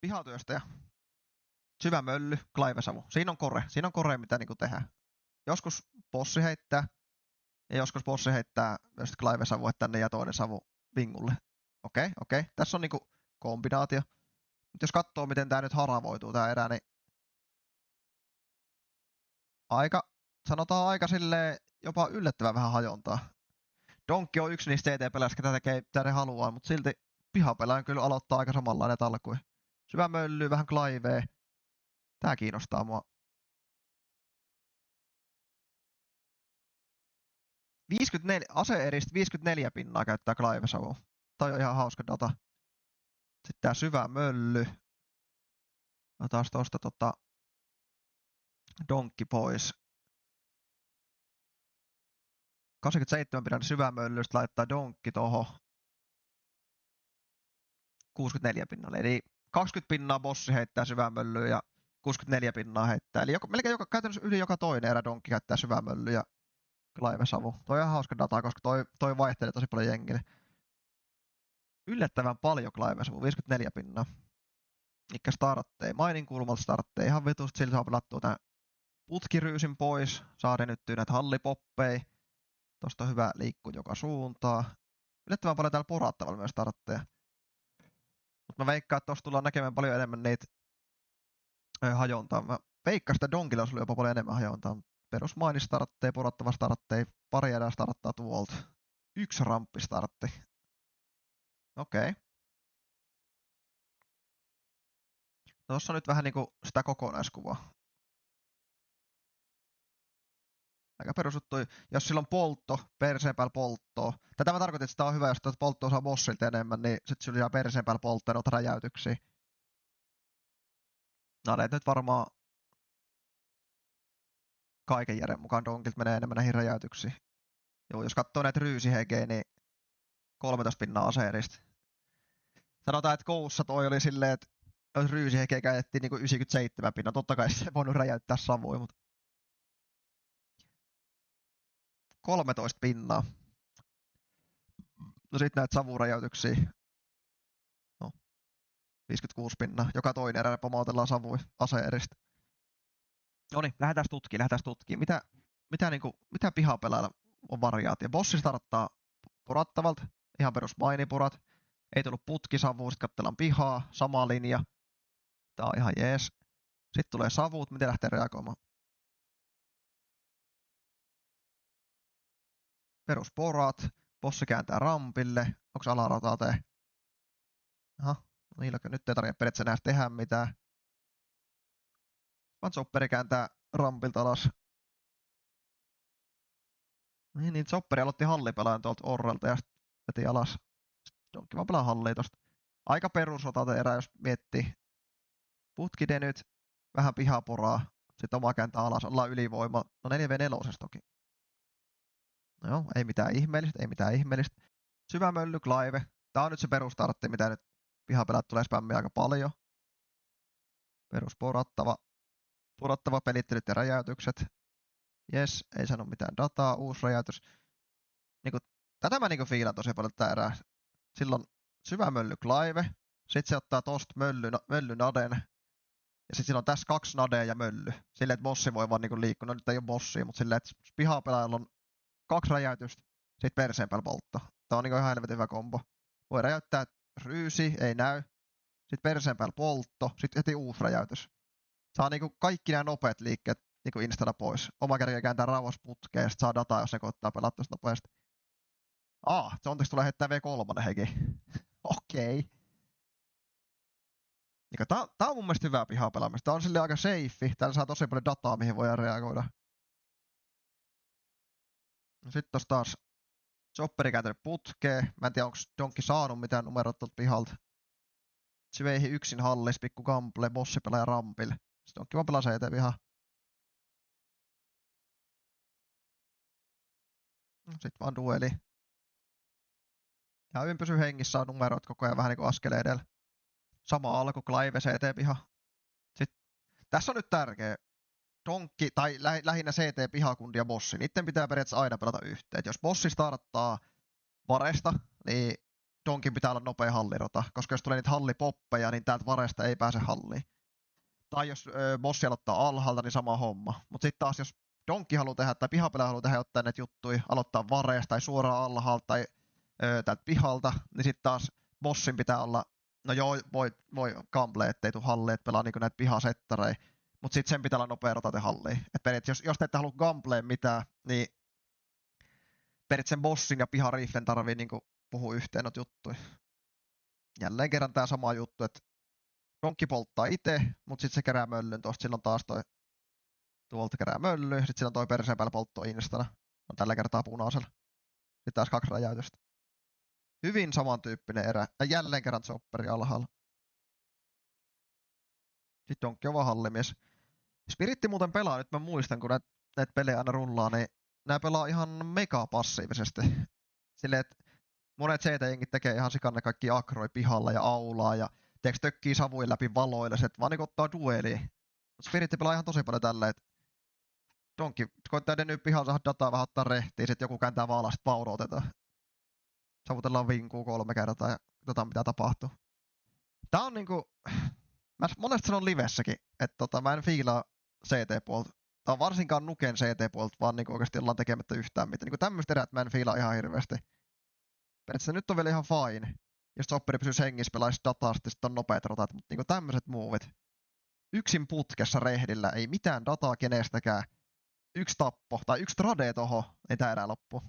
pihatyöstä. Syvä mölly, klaivesavu. Siinä on kore mitä niinku tehdään. Joskus bossi heittää. Ja joskus bossi heittää myös klaivesavua tänne ja toinen savu vingulle. Okei. Tässä on niinku kombinaatio. Mutta jos katsoo miten tää nyt haravoituu tää erä, niin sanotaan aika silleen jopa yllättävän vähän hajontaa. Donkki on yksi niistä CT-pelaajista, ketä ne haluaa, mutta silti pihapelaajan kyllä aloittaa aika samanlainen alkuun. Syvä mölly, vähän klaivee. Tää kiinnostaa mua. 54, ase-eristä 54 pinnaa käyttää klaivesavua. Toi on ihan hauska data. Sitten tää syvä mölly. Otetaan tosta donkki pois. 87 pinnan syvä mölly, sitten laittaa donkki tohon. 64 pinnalle. Eli 20 pinnaa bossi heittää syvää möllyä ja 64 pinnaa heittää. Eli melkein käytännössä yli joka toinen erä donkki käyttää syvää möllyä ja klaivesavu. Toi on ihan hauska data, koska toi vaihtelee tosi paljon jengille. Yllättävän paljon klaivesavu, 54 pinnaa. Mikä starttei? Mainin kulmalta starttei. Ihan vitusti, sillä saa pelattua tän putkiryysin pois. Saa venyttyä näitä hallipoppeja. Tosta on hyvä liikkua joka suuntaan. Yllättävän paljon täällä porattavalla myös startteja. Mutta mä veikkaan, että tossa tullaan näkemään paljon enemmän niitä hajontaa. Mä veikkaan, että Donkilla on jopa paljon enemmän hajontaa. Perus maini startteja, porattava startteja, pari erää starttaa tuolta. 1 ramppi startti. Okei. Tuossa on nyt vähän niinku sitä kokonaiskuvaa. Aika perusuttu, jos sillä on poltto, perseen päällä polttoa. Tätä mä tarkoitin, että sitä on hyvä, jos polttoa saa bossilta enemmän, niin sit sillä jää perseen päällä polttoa ja noita räjäytyksiä. Näitä nyt varmaan kaiken järjen mukaan Donkilta menee enemmän näihin räjäytyksiin. Joo, jos katsoo näitä ryysihegejä, niin 13 pinnaa aseerista. Sanotaan, että koussa toi oli silleen, että jos ryysihegejä käytettiin niinku 97 pinnaa. Totta kai se ei voinut räjäyttää savuja, mutta 13 pinnaa. No sit näitä savuräjäytyksiä. No, 56 pinnaa. Joka toinen erä pomautellaan savuja aseerista. Noniin, lähdetään tutkimaan. Mitä pihapelailla on variaatio? Bossi starttaa porattavalta. Ihan perus mainipurat. Ei tullut putkisavua, sit katsellaan pihaa. Sama linja. Tää on ihan jees. Sitten tulee savut, miten lähtee reagoimaan. Perusporat. Bossi kääntää rampille. Onks alarataa tee? Aha, no niilläkö nyt ei tarvitse periaatteessa enää tehdä mitään. Vaan Zopperi kääntää rampilta alas. Niin Zopperi aloitti hallipelaajan tuolta Orrelta ja sitten veti alas. Donkki vaan pelaa hallia tosta. Aika perusotate erä, jos miettii. Putkide nyt. Vähän pihaporaa. Sitten oma kääntää alas. Ollaan ylivoima. No 4v4 toki. No joo, ei mitään ihmeellistä. Syvä mölly, klaive. Tää on nyt se perustartti, mitä nyt pihapelät tulee spämmiä aika paljon. Porattava pelittelyt ja räjäytykset. Jes, ei sano mitään dataa, uusi räjäytys. Tätä mä fiilan tosi paljon tää erää. Silloin syvä mölly klaive. Sitten se ottaa tosta mölly naden. Ja sitten sillä on tässä 2 nadea ja mölly. Silleen, että bossi voi vaan liikkua. No nyt ei ole bossia, mutta silleen, että pihapelaajalla on 2 räjäytystä. Sitten perseen päällä poltto. Tää on ihan helvetin hyvä kombo. Voi räjäyttää ryysi, ei näy. Sitten perseen päällä poltto. Sitten heti uusi räjäytys. Saa kaikki nämä nopeat liikkeet installa pois. Oma kärkeä kääntää rauhassa putkeen ja sit saa dataa, jos ne koittaa pelata tosta nopeasti. Se on tulee heittää V3 heki. Okei. Tää on mun mielestä hyvää pihapelaamista. Tää on silleen aika safe. Täällä saa tosi paljon dataa, mihin voidaan reagoida. Sitten tossa taas Zopperi kääntänyt putkeen. Mä en tiedä, onko Donkki saanut mitään numerot tuolta pihalta. Syveihin yksin hallis, pikku gamble, bossi pelaa rampille. Sitten Donkki vaan pelaa CT pihaa. Sitten vaan dueli. Ja hyvin pysyy hengissä, on numerot koko ajan vähän askeleen edellä. Sama alku, klaive, CT-piha. Sitten, tässä on nyt tärkeä. Donkki, tai lähinnä CT-pihakundi ja bossi. Niiden pitää periaatteessa aina pelata yhteen. Et jos bossi starttaa varesta, niin Donkin pitää olla nopea hallirota, koska jos tulee niitä hallipoppeja, niin täältä varesta ei pääse halliin. Tai jos bossi aloittaa alhaalta, niin sama homma. Mutta sitten taas jos Donkki haluaa tehdä tai pihapelaaja haluaa tehdä jotain näitä juttuja, aloittaa vareesta tai suoraan alhaalta tai täältä pihalta, niin sitten taas bossin pitää olla, no joo, voi gamble, ettei tule halliin, että pelaa niinku näitä pihasettareja, mutta sitten sen pitää olla nopea rotate halliin. Et periaatteessa jos te ette halua gambleen mitään, niin periaatteessa sen bossin ja pihariifen tarvii niinku puhua yhteen noita juttuja. Jälleen kerran tää sama juttu, että Donkki polttaa itse, mutta sitten se kerää möllyn tuosta, silloin taas tuolta kerää möllyä, sitten sillä on toi perseen päällä poltto instana. On tällä kertaa punaisella. Sitten taas 2 räjäytystä. Hyvin samantyyppinen erä. Ja jälleen kerran chopperi alhaalla. Sitten Donkki on vaan hallimies. Spiritti muuten pelaa, nyt mä muistan, kun näitä pelejä aina rullaa, niin nää pelaa ihan mega passiivisesti. Silleen, että monet CT-jengit tekee ihan sikanne kaikki akroi pihalla ja aulaa ja tökkii savuin läpi valoille, että vaan niinku ottaa dueliin. Mutta Spiritti pelaa ihan tosi paljon tälleen, että Donkki koittaa nyt pihalla saada dataa vähän ottaa rehtiin, sitten joku kääntää vaan alas, sit vaan odotetaan. Savutellaan vinkuu 3 kertaa ja katsotaan mitä tapahtuu. Tää on niinku, mä monesti sanon livessäkin, että mä en fiilaa CT-puolta. Tää on varsinkaan Nuken CT-puolta, vaan niinku oikeesti ollaan tekemättä yhtään mitään. Niinku tämmöistä erät mä en fiilaa ihan hirveästi. Periaatteessa nyt on vielä ihan fine. Jos chopperi pysyisi hengissä, pelaisi dataa, sitten on nopeat rotat, mutta niinku tämmöiset muovit. Yksin putkessa rehdillä, ei mitään dataa kenestäkään. Yksi tappo, tai yksi trade toho, ei tää erää loppu.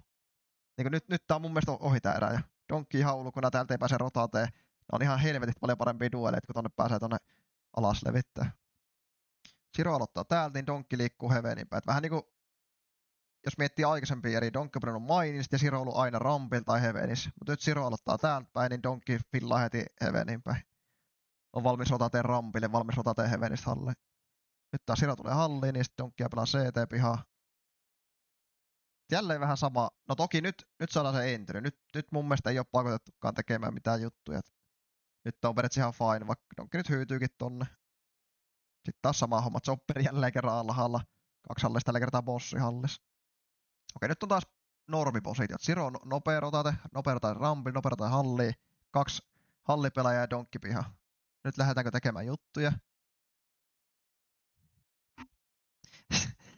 Niinku nyt tää on mun mielestä ohi tää erää. Ja Donkki ihan ulkona, täältä ei pääse rotateen. Ne on ihan helvetit paljon parempia dueleita, kun tonne pääsee tonne alas levittää. Siro aloittaa täältä, niin Donkki liikkuu hevenin päin. Vähän niinku, jos miettii aikaisempia eri, Donkki on pelannut mainista ja Siro on ollut aina rampilla tai hevenissä. Mutta nyt Siro aloittaa täältä päin, niin Donkki fillaa heti hevenin päin. On valmis rotateen rampille, valmis rotateen hevenistä halliin. Nyt taas Siro tulee halliin, niin sitten Donkkia pelaa CT-pihaa. Jälleen vähän sama. No toki nyt saadaan se entry. Nyt mun mielestä ei ole pakotettukaan tekemään mitään juttuja. Nyt on periaatteessa ihan fine, vaikka Donkki nyt hyytyykin tonne. Sitten taas sama homma. Chopperi jälleen kerran alhaalla. 2 hallissa, tällä kertaa bossi hallis. Okei, nyt on taas normipositiot. Siro on nopea rotate rampi, nopea rotate halliin. 2 hallipelaajaa ja Donkki piha. Nyt lähdetäänkö tekemään juttuja?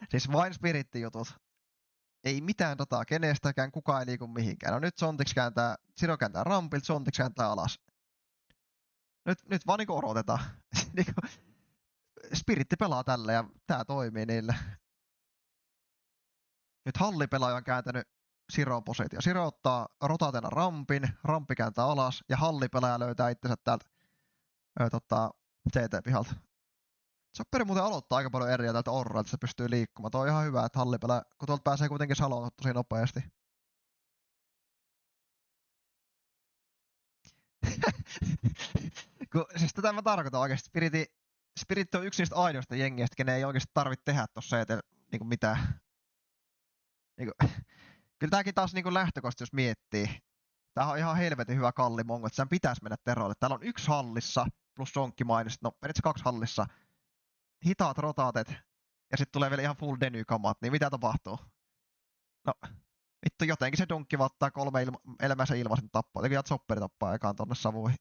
Siis vain spirittijutut. Ei mitään dataa kenestäkään, kukaan ei liiku mihinkään. No nyt Sontix kääntää, Siro kääntää rampilta, Sontix kääntää alas. Nyt vaan niinku odotetaan. Spiritti pelaa tällä ja tää toimii niille. Nyt hallipelaaja on kääntänyt Siron positio. Siro ottaa rotatena rampi kääntää alas ja hallipelaaja löytää itsensä täältä CT-pihalta. Chopperi muuten aloittaa aika paljon eriä täältä orralta, että se pystyy liikkumaan. Tuo on ihan hyvä, että hallipelaaja, kun tuolta pääsee kuitenkin saloon tosi nopeasti. Siis tätä mä tarkoitan oikeesti. Spirit on yksi niistä ainoista jengeistä, kenen ei oikeesti tarvitse tehdä tossa niinku mitään. Niinku, kyllä tääkin taas niinku lähtökohtaisesti, jos miettii. Tää on ihan helvetin hyvä kallimongo, että sen pitäisi mennä teroille. Täällä on 1 hallissa plus Donkki mainista. No periaatteessa 2 hallissa. Hitaat rotaatet. Ja sitten tulee vielä ihan full deny-kamat, niin mitä tapahtuu? No, vittu jotenkin se Donkki vattaa 3 elämänsä ilmaisen tappaa. Jotenkin chopperi tappaa ekaan tonne savuihin.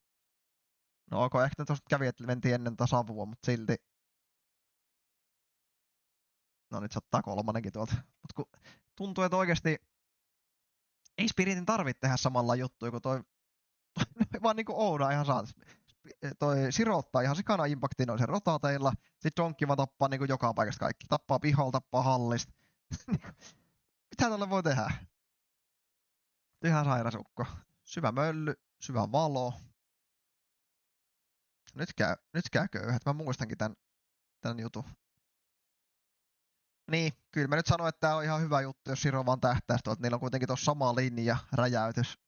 No ok, ehkä tosta kävi, että mentiin ennen tätä savua, mutta silti. No nyt se ottaa 3:nnenkin tuolta. Mut kun tuntuu, että oikeesti ei Spiritin tarvitse tehdä samalla juttuja kuin toi vaan niinku Ouda ihan saa. Toi Siro ottaa ihan sikana impaktia noisen rotateilla. Sit Donkki vaan tappaa niinku joka paikasta kaikki. Tappaa pihalla, tappaa hallista. Mitä tälle voi tehdä? Ihan sairasukko. Syvä mölly, syvä valo. Nyt käy köyhät. Mä muistankin tän jutun. Niin, kyllä mä nyt sanon, että tää on ihan hyvä juttu, jos Siro vaan tähtäisi tuolta. Niillä on kuitenkin tuossa sama linja, räjäytys.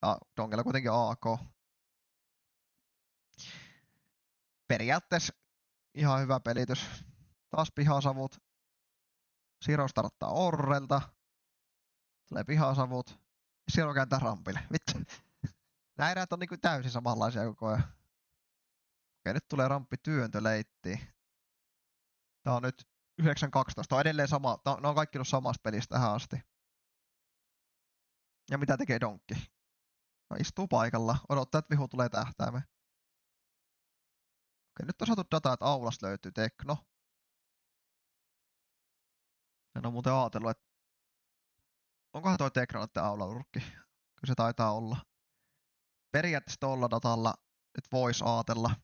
Ja Donkilla kuitenkin AK. Periaatteessa ihan hyvä pelitys. Taas pihasavut. Siro starttaa orrelta. Tulee pihasavut. Siro kääntää rampille. Vittu. Nää erät on niinku täysin samanlaisia koko ajan. Okei, nyt tulee ramppi työntöleittiin. Tää on nyt 9-12. Tää on edelleen sama. Ne on kaikki ollut samasta pelistä tähän asti. Ja mitä tekee Donkki? No, istuu paikalla. Odottaa, että vihu tulee tähtäimeen. Okei, nyt on saatu dataa, että aulasta löytyy tekno. En oo muuten ajatellut, että onkohan toi tekno näitten aulalurkki. Kyllä se taitaa olla. Periaatteessa tuolla datalla nyt voisi ajatella,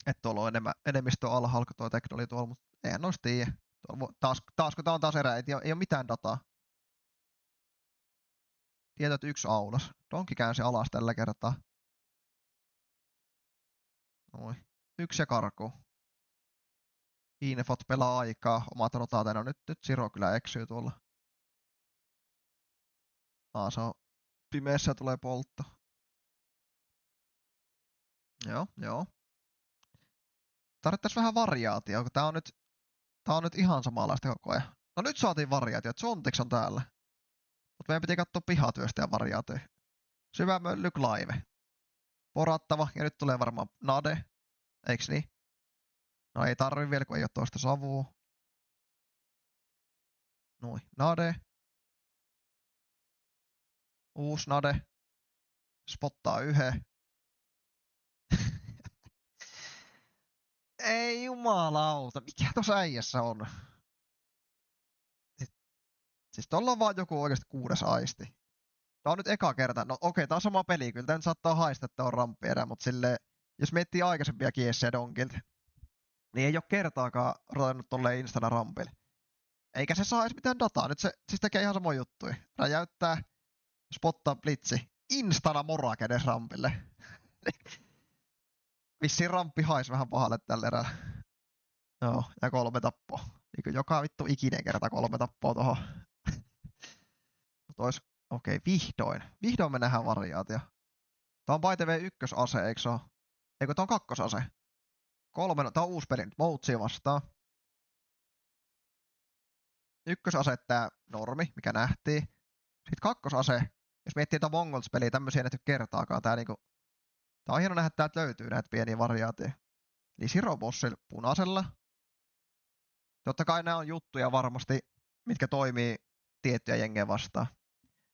että tuolla on enemmistö alhaalla, kun tuo tekno oli tuolla, mutta eihän noista tiedä. Taas kun tää on taas erä, ei ole mitään dataa. Tietää, että yksi aulas. Donki käänsi alas tällä kertaa. Noin. Yksi ja karku. Infot pelaa aikaa. Omat rotaatena. Nyt Siro kyllä eksyy tuolla. Se on pimeässä tulee poltto. Joo. Tarvittaisi vähän variaatioa, kun tää on nyt ihan samanlaista koko ajan. No nyt saatiin variaatio. Zontix on täällä. Mutta meidän piti katsoa pihatyöstä ja variaatioja. Syvä mölly Clive. Porattava. Ja nyt tulee varmaan Nade. Eiks niin? No ei tarvi vielä, kun ei oo toista savua. Noin. Nade. Uus Nade. Spottaa yhden. Ei jumalauta, mikä tossa äijässä on? Siis tolla on vaan joku oikeesti 6. aisti. Tää on nyt eka kerta. No okei, tää on sama peli. Kyllä tää nyt saattaa haistaa, että on rampi erä, mut silleen, jos miettii aikaisempia kiessejä Donkilta, niin ei oo kertaakaan ruvennut tolleen instana rampille. Eikä se saa edes mitään dataa. Nyt se siis tekee ihan samoja juttuja. Räjäyttää, spottaa blitzi. Instana mora kädes rampille. Vissiin ramppi hais vähän pahalle tällä erää. Joo, ja 3 tappoa. Niin joka vittu ikinen kerta 3 tappoa tohon. Okei, vihdoin. Vihdoin me nähdään variaatio. Tää on by the way ykkösase, eikö se oo? Eikö tää on kakkosase? 3, tää on uusi peli nyt. Moutsia vastaan. Ykkösase tää normi, mikä nähtiin. Sitten kakkosase, jos miettii tätä Mongols-peliä, tämmösiä ei nähty kertaakaan. Tää on hieno nähdä, että täältä löytyy näitä pieniä variaatioja. Eli Siro Bossilla punaisella. Totta kai nämä on juttuja varmasti, mitkä toimii tiettyjä jengejä vastaan.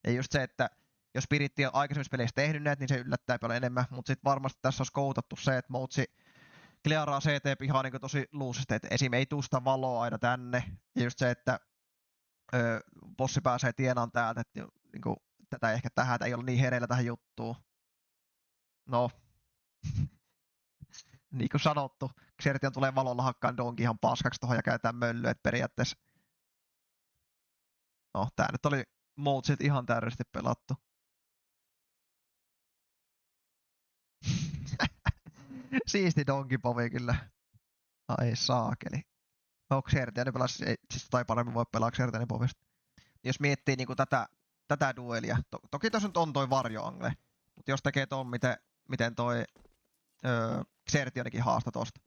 Ja just se, että jos Spiritti on aikaisemmissa peleissä tehnyt näitä, niin se yllättää paljon enemmän. Mutta sitten varmasti tässä olisi koutattu se, että Moutsi clearaa CT-pihaa niin tosi luusesti, että esim. Ei tuu sitä valoa aina tänne. Ja just se, että bossi pääsee tienaan täältä, että niin kuin, tätä ei ehkä tähän, ei ole niin hereillä tähän juttuun. No, niin kuin sanottu, Xertion tulee valolla hakkaan Donki ihan paskaksi tohon ja käytetään möllyä, että periaatteessa. No, tää nyt oli Moutsit ihan täydellisesti pelattu. Siisti Donkey Povi kyllä. Ai saakeli. No Xertiani pelasi, siis tai paremmin voi pelaa Xertiani Povista. Jos miettii niinku tätä duelia, toki tässä nyt on toi varjoangle, mutta jos tekee ton, miten toi Xertionikin haasta tosta.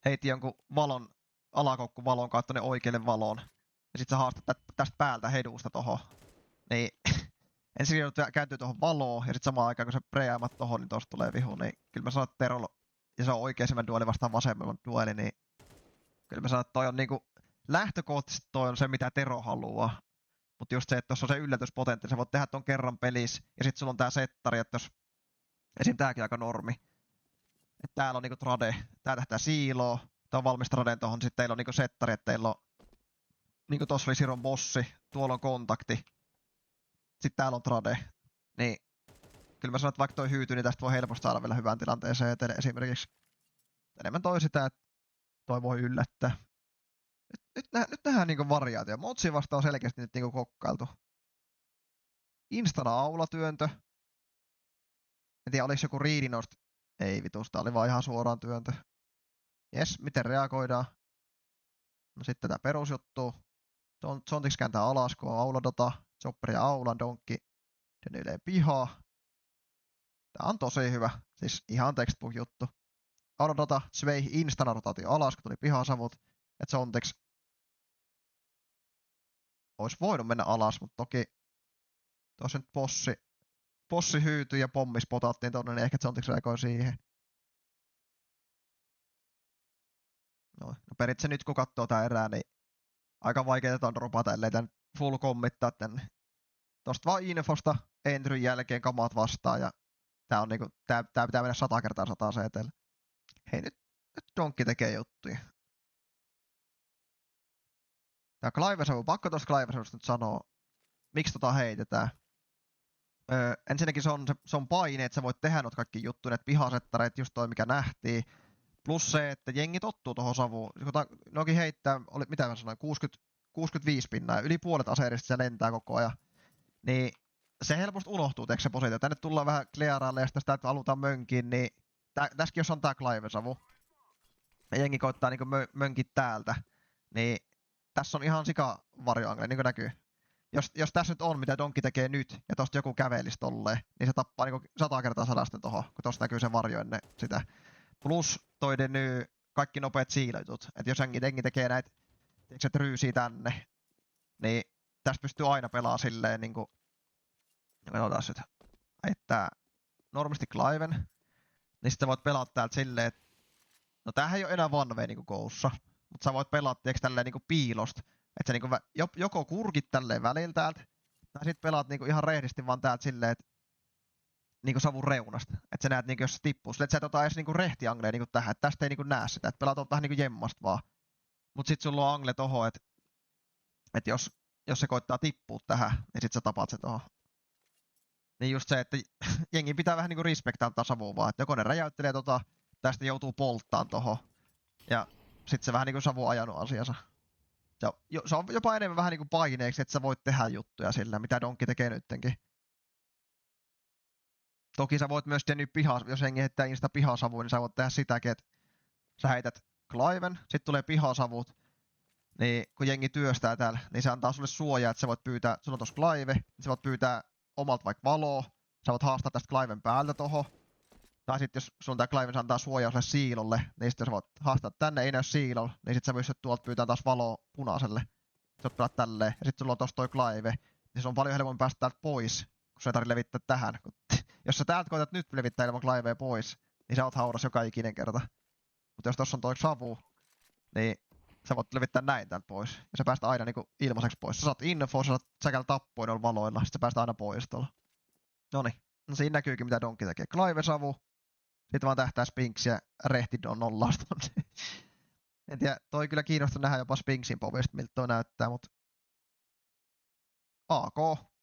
Heitti jonkun alakoukku valon kautta ne oikealle valoon. Ja sit sä haastat tästä päältä hedusta tohon. Niin ensin kääntyy tohon valoon ja sit samaan aikaan kun sä preäämät tohon, niin tosta tulee vihu. Niin kyllä mä sanon, että Terolla, ja se on oikeesemmän dueli vastaan vasemman dueli, niin kyllä mä sanon, että toi on niinku lähtökohtaisesti toi on se mitä Tero haluaa. Mutta just se, että tossa on se yllätyspotentti, sä voit tehdä ton kerran pelissä ja sit sulla on tää settari, että jos esim tääkin aika normi. Että täällä on niinku trade, tää tähtää siiloo, tää on valmis tradeen tohon, sit teillä on niinku settari, että teillä on niinku tossa oli Siron bossi, tuolla on kontakti. Sitten täällä on trade. Niin kyllä mä sanon, että vaikka toi hyytyy, niin tästä voi helposti saada vielä hyvään tilanteeseen eteen esimerkiksi. Enemmän toi sitä, että toi voi yllättää. Nyt nähdään niinku variaatio. Motsi vasta on selkeästi nyt niinku kokkailtu. Instana aulatyöntö. En tiedä, oliko joku riidinost. Ei vitusta, oli vaan ihan suoraan työntö. Jes, miten reagoidaan? No sitten tää perusjuttu. Zontix kääntää alas, kun on auladata. Chopper ja aula, donkki. Denyilee pihaa. Tää on tosi hyvä. Siis ihan textbook juttu. Auladata, Svei instana rotaatio alas, kun tuli pihasavut. Et Zontix ois voinut mennä alas, mutta toki tuossa nyt possi hyytyi ja pommi spotattiin tonne, niin ehkä Zontix reagoi siihen. No periaatteessa nyt kun katsoo tää erää, niin aika vaikeeta on dropata, ellei tän full committaa tänne. tosta vaan infosta Entryn jälkeen kamat vastaan ja tää on niinku, tää pitää mennä 100 kertaa 100 CT:lle. Hei nyt Donkki tekee juttuja. Tää Clive-savu, pakko tosta Clive-savusta nyt sanoa, miksi tota heitetään. Ensinnäkin se on paine, että sä voit tehdä noita kaikki juttuja, että pihasettareet, just toi mikä nähtiin. Plus se, että jengi tottuu tohon savuun. Nokin heittää, mitä mä sanoin, 65 pinnaa, yli puolet aseerista se lentää koko ajan. Niin se helposti unohtuu, teekö se positio. Tänne tullaan vähän klearaalle ja sitten sitä halutaan mönkiin, niin tässäkin jos on tää Clive-savu. Ja jengi koittaa niinku mönkit täältä. Niin tässä on ihan sika varjoangle, niin kuin näkyy. Jos tässä nyt on, mitä Donkki tekee nyt, ja tosta joku kävelisi tolleen, niin se tappaa niinku 100 kertaa 100 tohon, kun tosta näkyy se varjo ennen sitä. Plus toi nyt kaikki nopeat siilöitut. Et jos jengi tekee näitä, tiiäksä, tryysiä tänne, niin tästä pystyy aina pelaamaan silleen niinku, katsotaan nyt, että normisti Cliven, niin sitten voit pelata täältä silleen, että no tämähän ei oo enää one way niinku Goussa, mutta sä voit pelata tiiäks tälleen niinku piilosta. Että sä niinku joko kurkit tälleen välillä täältä, tai sit pelaat niinku ihan rehdisti vaan täältä silleen, että niinku savun reunasta. Että sä näet niinku jos se tippuu. Sille, että sä et ota edes niinku rehtiangleja niinku tähän, että tästä ei niinku näe sitä. Että pelaat vähän niinku jemmasta vaan. Mut sit sulla on angle tohon, että jos se koittaa tippua tähän, niin sit sä tapaat se tohon. Niin just se, että jengi pitää vähän niinku respektaa savua vaan. Että joko ne räjäyttelee tästä joutuu polttaan tohon. Ja sit se vähän niinku savu ajanut asiansa. Se on jopa enemmän vähän niinku paineeksi, että sä voit tehdä juttuja sillä, mitä Donkki tekee nyttenkin. Toki sä voit myös tehdä nyt jos hengi heittää insta pihasavuun, niin sä voit tehdä sitäkin, että sä heität Cliven, sit tulee pihasavut, niin kun jengi työstää täällä, niin se antaa sulle suojaa, että sä voit pyytää, sulla on tossa Clive, niin sä voit pyytää omalta vaikka valoa, sä voit haastaa tästä Cliven päältä tohon, tai sit jos sulla on tää Clive, se antaa suojaa sille siilolle, niin sitten sä voit haastaa tänne, ei näy siilolla, niin sit sä pystyt tuolta pyytää taas valoa punaiselle. Sä voit pelata tälleen, ja sit sulla on tossa toi Clive, niin se on paljon helpommin päästä täältä pois, kun sä ei tarvitse levittää tähän. Jos sä täältä koetat nyt levittää ilman Clivea pois, niin sä oot hauras joka ikinen kerta. Mutta jos tossa on toi savu, niin sä voit levittää näin täältä pois. Ja sä päästä aina niinku ilmaiseksi pois. Sä saat info, sä saat säkällä tappoin noilla valoilla, sit sä päästä aina pois tuolla. Noniin. No siinä näkyykin mitä Donkki tekee. Clive-savu. Sitten vaan tähtää Spinksiä Rehtidon nollasta. En tiedä, toi kyllä kiinnostaa nähdä jopa Spinksin povista, miltä toi näyttää, mut AK,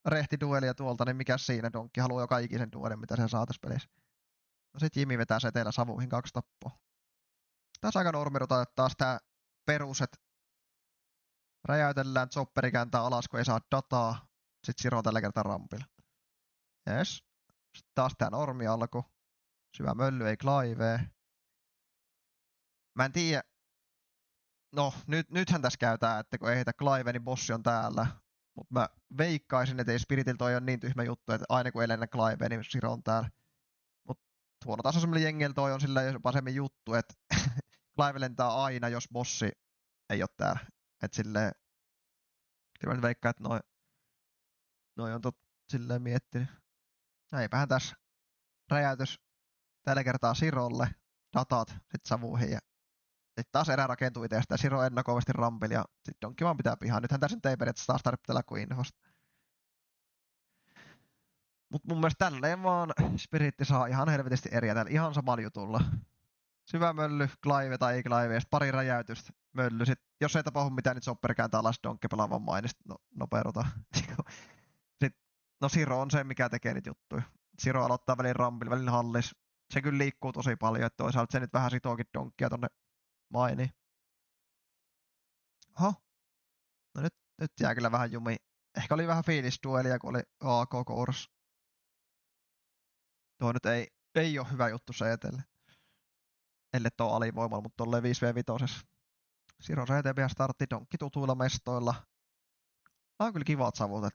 Rehtiduelia tuolta, niin mikä siinä? Donkki haluaa joka ikisen duelin, mitä se saa tässä pelissä. No sit Jimi vetää seteellä savuihin 2 tappoa. Tässä aika normirota, että taas tää perus, että räjäytellään, chopperi kääntää alas, kun ei saa dataa. Sit Siro on tällä kertaa rampilla. Jes. Sitten taas tää normi alku. Syvä mölly, ei Clive. Mä en tiedä. No, nythän tässä käy tää, että kun ei heitä Clive, niin bossi on täällä. Mut mä veikkaisin, että ei Spiritil toi on niin tyhmä juttu, että aina kun ei lennä Clive, niin Siro on täällä. Mut huonotasoisemmilla jengillä toi on sillä jopa semmin juttu, että Clive lentää aina, jos bossi ei oo täällä. Et silleen, kyllä mä nyt veikkaan, että noi on silleen miettinyt. No eipähän tässä räjäytys tällä kertaa Sirolle, datat, sit savuihin ja sit taas erä rakentuu itsestä ja Siro ennakoivasti rampilla ja sit Donkki vaan pitää pihaan. Nythän tässä nyt ei periaatteessa taas tarvitse kuin infosta. Mut mun mielestä tälleen vaan Spiritti saa ihan helvetisti eriä täällä ihan samalla jutulla. Syvä mölly, Clive tai ei Clive ja sit pari räjäytystä mölly. Sit, jos ei tapahdu mitään, niin Chopper kääntää alas Donkki pelaa vaan mainista. No, nopeerota. Sit, no Siro on se, mikä tekee niitä juttuja. Siro aloittaa välin rampilla, välin hallis. Se kyllä liikkuu tosi paljon, että toisaalta se nyt vähän sitookin Donkkia tonne mainiin. Oho. No nyt jää kyllä vähän jumi. Ehkä oli vähän fiilisduelia, kun oli AK-kourassa. Tuo nyt ei ole hyvä juttu se etelle. Ellei tuo alivoimalla, mutta tolleen 5v5. Siro CTB startti Donkki tutuilla mestoilla. Nämä on kyllä kivat savut.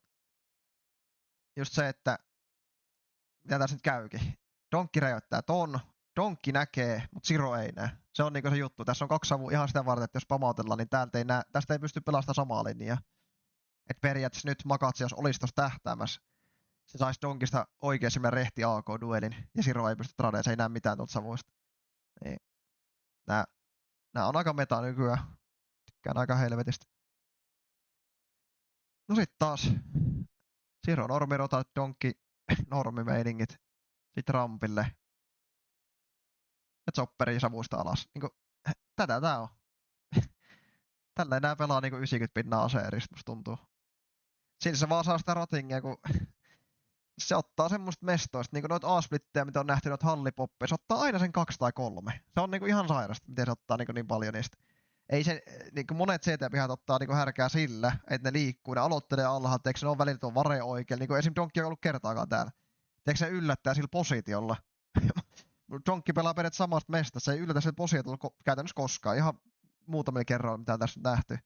Just se, että mitä tässä nyt käykin. Donkki räjäyttää ton. Donkki näkee, mutta Siro ei näe. Se on niinku se juttu. Tässä on 2 savua ihan sitä varten, että jos pamautellaan, niin tästä ei pysty pelastamaan samaa linjaa. Et periaatteessa nyt Makatsi, jos olisi tossa tähtäämässä, se saisi Donkista oikein semmoinen rehti AK-duelin, ja Siro ei pysty tradeen, se ei näe mitään tuolta savuista. Niin. Nää on aika meta nykyään. Tykkään aika helvetistä. No sit taas Siro normirota, Donkki normimeiningit. Sitten rampille. Ja chopperi savuista alas. Niinku, tätä tää on. Tällä enää pelaa niinku 90 aseerista, musta tuntuu. Siinä se vaan saa sitä rotingia, kun se ottaa semmoista mestoista, niinku noita A-splittejä, mitä on nähty noita hallipoppeja, se ottaa aina sen 2 tai 3. Se on niinku ihan sairasta, miten se ottaa niinku niin paljon niistä. Ei se, niinku monet CT-pihat ottaa niinku härkää sillä, että ne liikkuu, ne aloittelee alhaalta, eikö se ole välillä tuon vare oikein, niinku esim. Donkki on ollut kertaakaan täällä. Eikö se yllättää sillä positiolla? Donkki pelaa periaatteessa samasta mestasta, se ei yllätä sillä positiolla käytännössä koskaan, ihan muutamilla kerroilla, mitä on tässä nähty.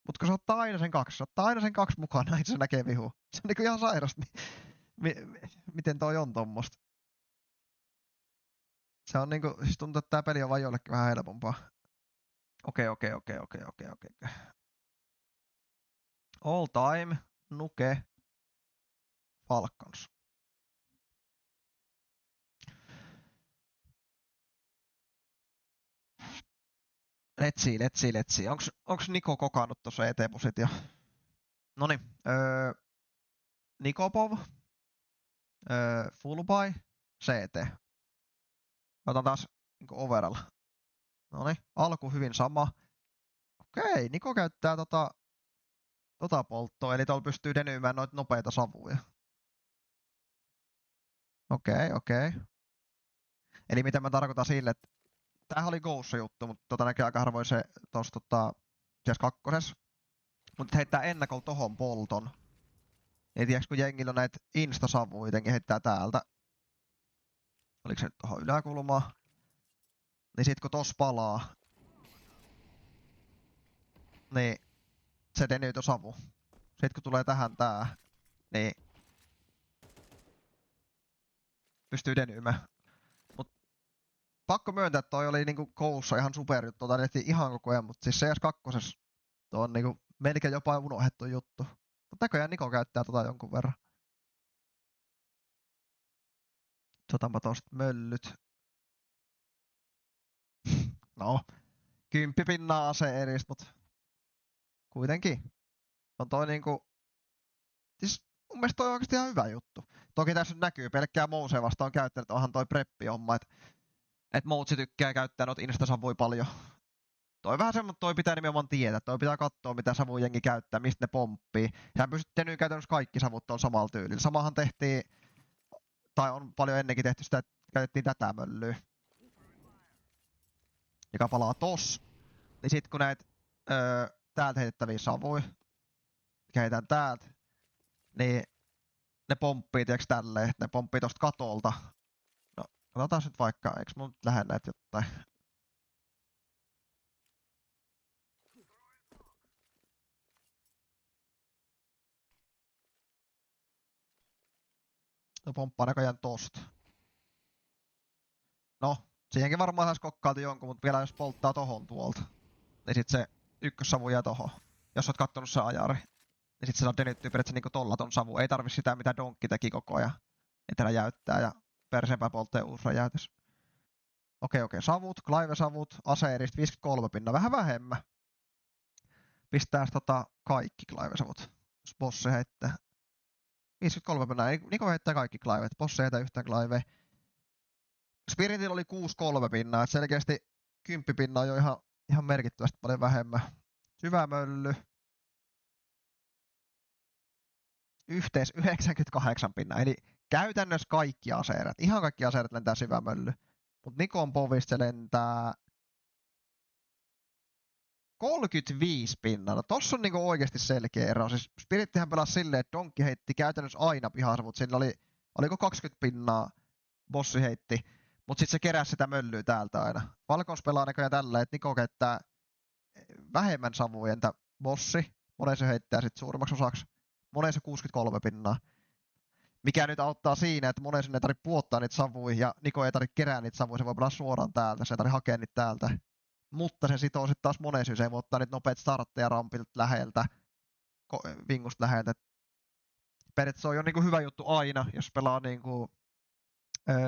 Mutta kun se ottaa aina sen 2, se ottaa aina sen 2 mukaan, näin se näkee vihu. Se on niinku ihan sairasta. Miten toi on tommosta? Se on niinku, siis tuntuu, että tää peli on vaan jollekin vähän helpompaa. Okei. All time, Nuke, Falcons. Let's see. Onks Niko kokannut tossa ET-positio? Noniin. Nikopov. Fullby. CT. Otan taas niinku overall. Noniin. Alku hyvin sama. Okei, Niko käyttää tota polttoa, eli tuolla pystyy denyymään noita nopeita savuja. Okei. Eli mitä mä tarkoitan sille, että tämähän oli Ghost juttu, mutta näkee aika harvoin se tossa CS2. Mutta heittää ennakolla tohon polton. Ei tiedäks kun jengillä on näitä instasavuja, jotenkin heittää täältä. Oliko se nyt tohon yläkulmaan? Niin sit kun tossa palaa, niin se denyy to savu. Sit kun tulee tähän tää, niin pystyy denyymään. Mut pakko myöntää, että toi oli niinku koussa ihan superjuttu, tota tehtiin ihan koko ajan, mut siis CS2 toi on niinku melkein jopa unohdettu juttu. Mut näköjään Niko käyttää tota jonkun verran. Otanpa tosta möllyt. No, 10 ase-eristä, mut kuitenkin. On toi niinku, siis mun mielestä toi on oikeesti ihan hyvä juttu. Toki tässä nyt näkyy pelkkää Mousea vastaan käyttänyt, onhan toi preppi-homma, et Moutsi tykkää käyttää noita instasavuja paljon. Toi vähän semmoinen, toi pitää nimenomaan tietää, toi pitää katsoa mitä savuja jengi käyttää, mistä ne pomppii. Sehän pystyt tenyyn käytännössä kaikki savut tuolla samalla tyylillä. Samahan tehtiin, tai on paljon ennenkin tehty sitä, että käytettiin tätä möllyä. Joka palaa tossa. Niin sit kun näet täältä heitettäviä savuja, mikä heitän täältä, niin ne pomppii tiiäks tälleen, ne pomppii tosta katolta. No, otetaan nyt vaikka, eiks mun lähde näitä jotain. No pomppaa näköjään tosta. No, siihenkin varmaan saisi kokkailta jonkun, mutta vielä jos polttaa tohon tuolta, niin sit se ykkössavu jää tohon. Jos oot kattonut se ajari, niin sit se saa denyttyä periaatteessa niinku tollaton savu. Ei tarvi sitä mitä Donkki teki koko ajan. Etelä jäyttää ja perseenpää polttaa uusi räjäytys. Okei, savut, Clive-savut, aseerista 53 pinna, vähän vähemmän. Pistääs kaikki Clive-savut, jos bossi heittää. 53 pinna, Niko heittää kaikki Clivet, bossi heittää yhtään Clive. Spiritillä oli 6-3 pinnaa, että selkeästi 10 pinnaa on jo ihan merkittävästi paljon vähemmän. Syvä mölly. Yhteis 98 pinnaa, eli käytännössä kaikki aseerat. Ihan kaikki aseerat lentää syvä mölly. Mut Nikon povista se lentää 35 pinnaa. No tossa on niinku oikeesti selkeä ero. Siis Spirittihän pelasi silleen, että Donkki heitti käytännössä aina pihasavut. Sillä oliko 20 pinnaa, bossi heitti. Mut sit se keräsi sitä möllyä täältä aina. Falcons pelaa näköjään tällä, että Niko käyttää vähemmän savuja entä bossi. Monen se heittää sit suurimmaksi osaksi. Monen se 63 pinnaa. Mikä nyt auttaa siinä, että monen sinne ei tarvitse puottaa niitä savuja ja Niko ei tarvitse kerää niitä savuja, se voi pelaa suoraan täältä, se ei tarvitse hakea niitä täältä. Mutta se sitoo sitten taas monen syyn, se ei voi ottaa niitä nopeita startteja rampilta läheltä, vingusta läheltä. Periaatteessa se on jo niinku hyvä juttu aina, jos pelaa niinku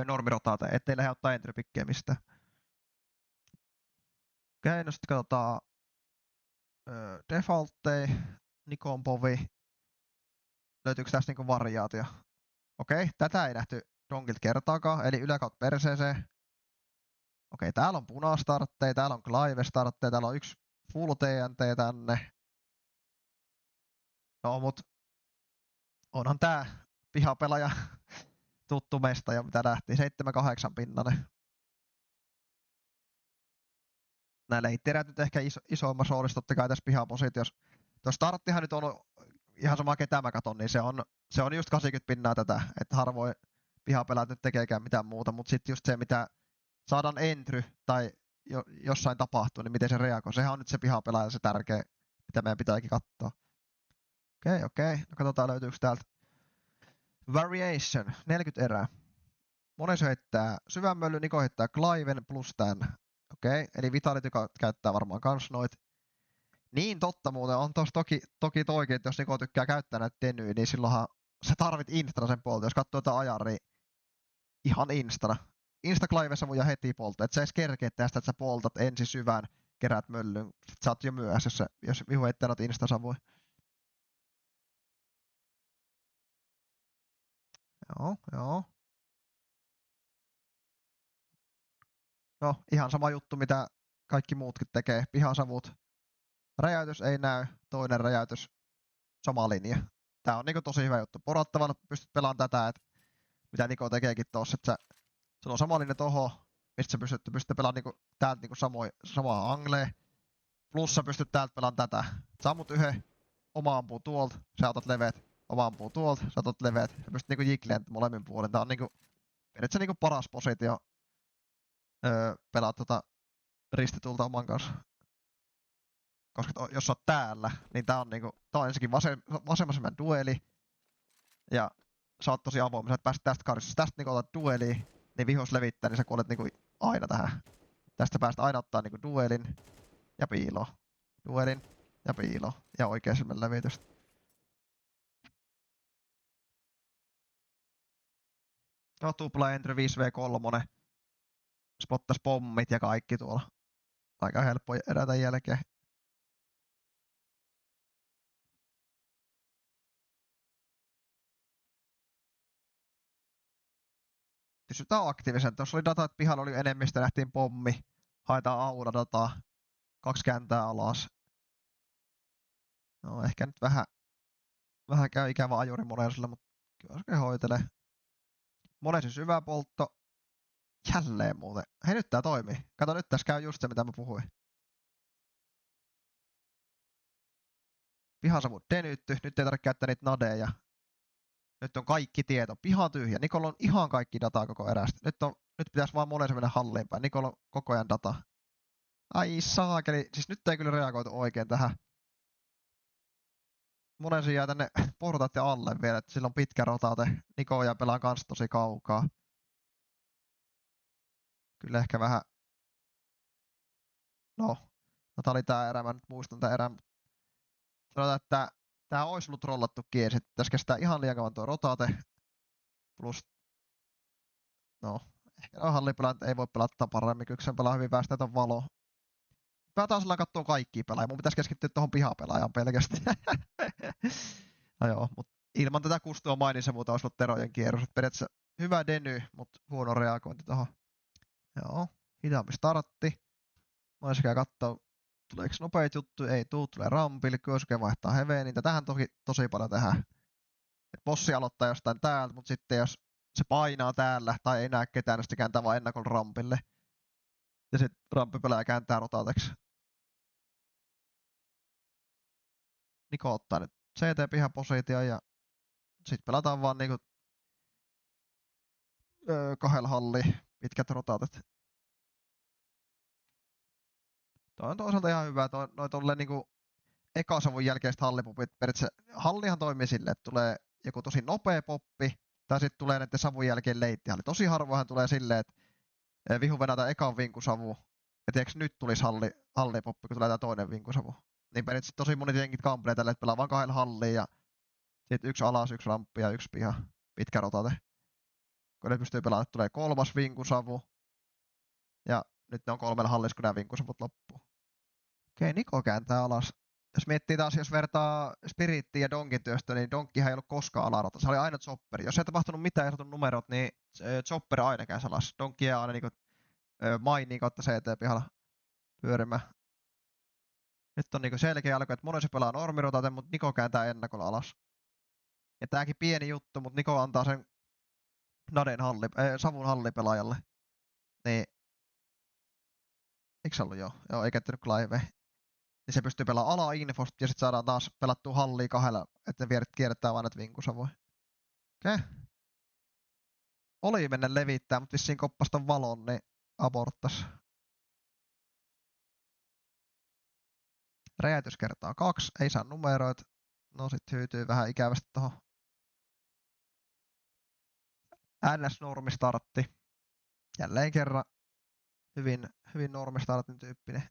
normirotaata, ettei lähde ottaa entrypikkiä mistään. Okei, no sitten katsotaan defaultteja, Nikon povi. Löytyykö tästä niinku variaatio? Okei, tätä ei nähty Donkilta kertaakaan, eli yläkautta perseeseen. Okei, täällä on punastartteja, täällä on Clive-startteja, täällä on yksi full TNT tänne. No, mut onhan tää pihapelaaja tuttu mesta, mitä lähti. 7-8 pinnanen. Nää leittirät nyt ehkä isommassa roolissa totta kai tässä pihapositiossa. Tuo starttihan nyt on ihan sama ketä mä katon, niin se on just 80 pinnaa tätä, että harvoin pihapelaat nyt tekeekään mitään muuta, mutta sitten just se, mitä saadaan entry tai jossain tapahtuu, niin miten se reagoi. Sehän on nyt se pihapelaaja se tärkeä, mitä meidän pitääkin katsoa. Okei. No katsotaan löytyykö täältä. Variation, 40 erää. Mones heittää syvänmölly, Niko heittää Cliven plus tän. Okei, eli Vitality käyttää varmaan kans noit. Niin totta muuten, on tossa toki toikin, että jos Niko tykkää käyttää näitä tenyjä, niin silloinhan sä tarvit instana sen polta. Jos katsoo jotain ajaria, ihan instana. Insta-Clivessa voi heti polta, et sä edes kerkeet tästä, että sä poltat ensin syvään, keräät möllyn. Sit sä oot jo myöhässä, jos vihu heittää noita instasavuja. Joo. No, ihan sama juttu, mitä kaikki muutkin tekee. Pihasavut. Räjäytys ei näy, toinen räjäytys, sama linja. Tää on niinku tosi hyvä juttu. Porattavana pystyt pelaamaan tätä, että mitä Niko tekeekin tossa, että sulla on sama linja toho, mistä sä pystyt pelaamaan niinku täältä niinku samaa anglee. Plus sä pystyt täältä pelaamaan tätä. Sä ammut yhden, oma ampuu tuolta, sä otat leveet, oma ampuu tuolta, sä otat leveet. Sä pystyt niinku jikleen molemmin puolin. Tää on niinku periaatteessa niinku paras positio pelaa ristitulta oman kanssa. Koska jos sä oot täällä, niin tää on ensinnäkin vasemmassa meidän dueli. Ja sä oot tosi avoin, sä et päästä tästä karissa. Jos tästä niinku otat dueliin, niin vihos levittää, niin sä kuolet niinku aina tähän. Tästä pääst aina ottaa niinku duelin ja piilo. Duelin ja piilo. Ja oikein silmän levitystä. No tupla entry 5v3. Spottas pommit ja kaikki tuolla. Aika helppo erätä jälkeen. Pysytään aktiivisen. Tuossa oli data, että pihalla oli enemmistö, nähtiin pommi. Haetaan aura dataa. 2 kääntää alas. No ehkä nyt vähän käy ikävä ajuri Monesille, mutta kyllä se hoitelee. Monesi syvä poltto. Jälleen muuten. Hei, nyt tää toimii. Kato, nyt tässä käy just se, mitä mä puhuin. Pihasavut denytty. Nyt ei tarvitse käyttää niitä nadeja. Nyt on kaikki tieto. Piha tyhjä. Nikolla on ihan kaikki dataa koko erästä. Nyt pitäisi vaan Monesi mennä halliin päin. Nikolla on koko ajan data. Ai saakeli. Siis nyt ei kyllä reagoitu oikein tähän. Monesi jää tänne portaat ja alle vielä, että sillä on pitkä rotate. Niko ja pelaa kans tosi kaukaa. Kyllä ehkä vähän... No, tää oli tää erä, mä nyt muistan tää erän. Sanotaan, että tää olisi ollut rollattu kiesi. Tässä kestää ihan liian kauan tuo rotate. Plus... No, ehkä hallipelaat ei voi pelata paremmin, kyllä sen pelaa hyvin väestää ton valo. Päätään sillä kattoo kaikkia pelaajia. Mun pitäisi keskittyä tuohon pihapelaajaan pelkästään. No joo, mutta ilman tätä kustua mainitsemuuta olisi ollut Terojen kierros. Periaatteessa hyvä deny, mutta huono reagointi tuohon. Joo, hitaampi startti. Mä katsoa, tuleeko nopeita juttuja, ei tulee rampille, Kyosuke vaihtaa heveen, niin tätähän tosi paljon tehdään. Et bossi aloittaa jostain täältä, mutta sitten jos se painaa täällä tai ei näe ketään, niin se kääntää vaan ennakolla rampille. Ja sitten ramppipelaaja kääntää rotateksi. Niko ottaa nyt CT-pihapositio ja sitten pelataan vaan niinku kahdella halliin pitkät rotatet. Toi on toisaalta ihan hyvä, noi tolleen niinku ekasavun jälkeiset hallipopit. Periaatteessa hallihan toimii silleen, että tulee joku tosi nopea poppi, tai sitten tulee näiden savun jälkeen leittihalli. Tosi harvoinhan tulee silleen, että vihu venätä ekan vinkusavu, ja tiedätkö, nyt tulisi hallipoppi, kun tulee tää toinen vinkusavu. Niin periaatteessa tosi monet jenkit kamplee tälle, että pelaa vaan kahdella halliin, ja sitten yksi alas, yksi ramppi ja yksi piha. Pitkä rotate. Kun ne pystyy pelaamaan, että tulee 3. vinkusavu, ja nyt ne on 3 hallissa, kun nämä vinkusavut loppuu. Okei, Niko kääntää alas. jos miettii taas, jos vertaa Spirittiin ja Donkin työstä, niin Donkkihan ei ollut koskaan alarata. Se oli aina chopperi. Jos ei tapahtunut mitään ja numerot, niin chopper aina käy alas. Donkki jää aina niinku mainiin kautta CT-pihalla pyörimään. Nyt on niinku selkeä alku, että monesti pelaa normirotaten, mutta Niko kääntää ennakolla alas. Ja tääkin pieni juttu, mutta Niko antaa sen savun hallipelaajalle. Niin, eikö se ollut joo? Joo, ei käyttänyt Clive. Niin se pystyy pelaamaan ala-infosta ja sit saadaan taas pelattua hallia kahdella, että ne kierrättää vaan näitä vinkusavoja. Okei. Oli mennä levittää, mutta vissiin koppasta valon, niin aborttas. Räjäytys kertaa 2, ei saa numeroit. No sit hyytyy vähän ikävästi tohon. NS-normistartti. Jälleen kerran hyvin normistartin tyyppinen.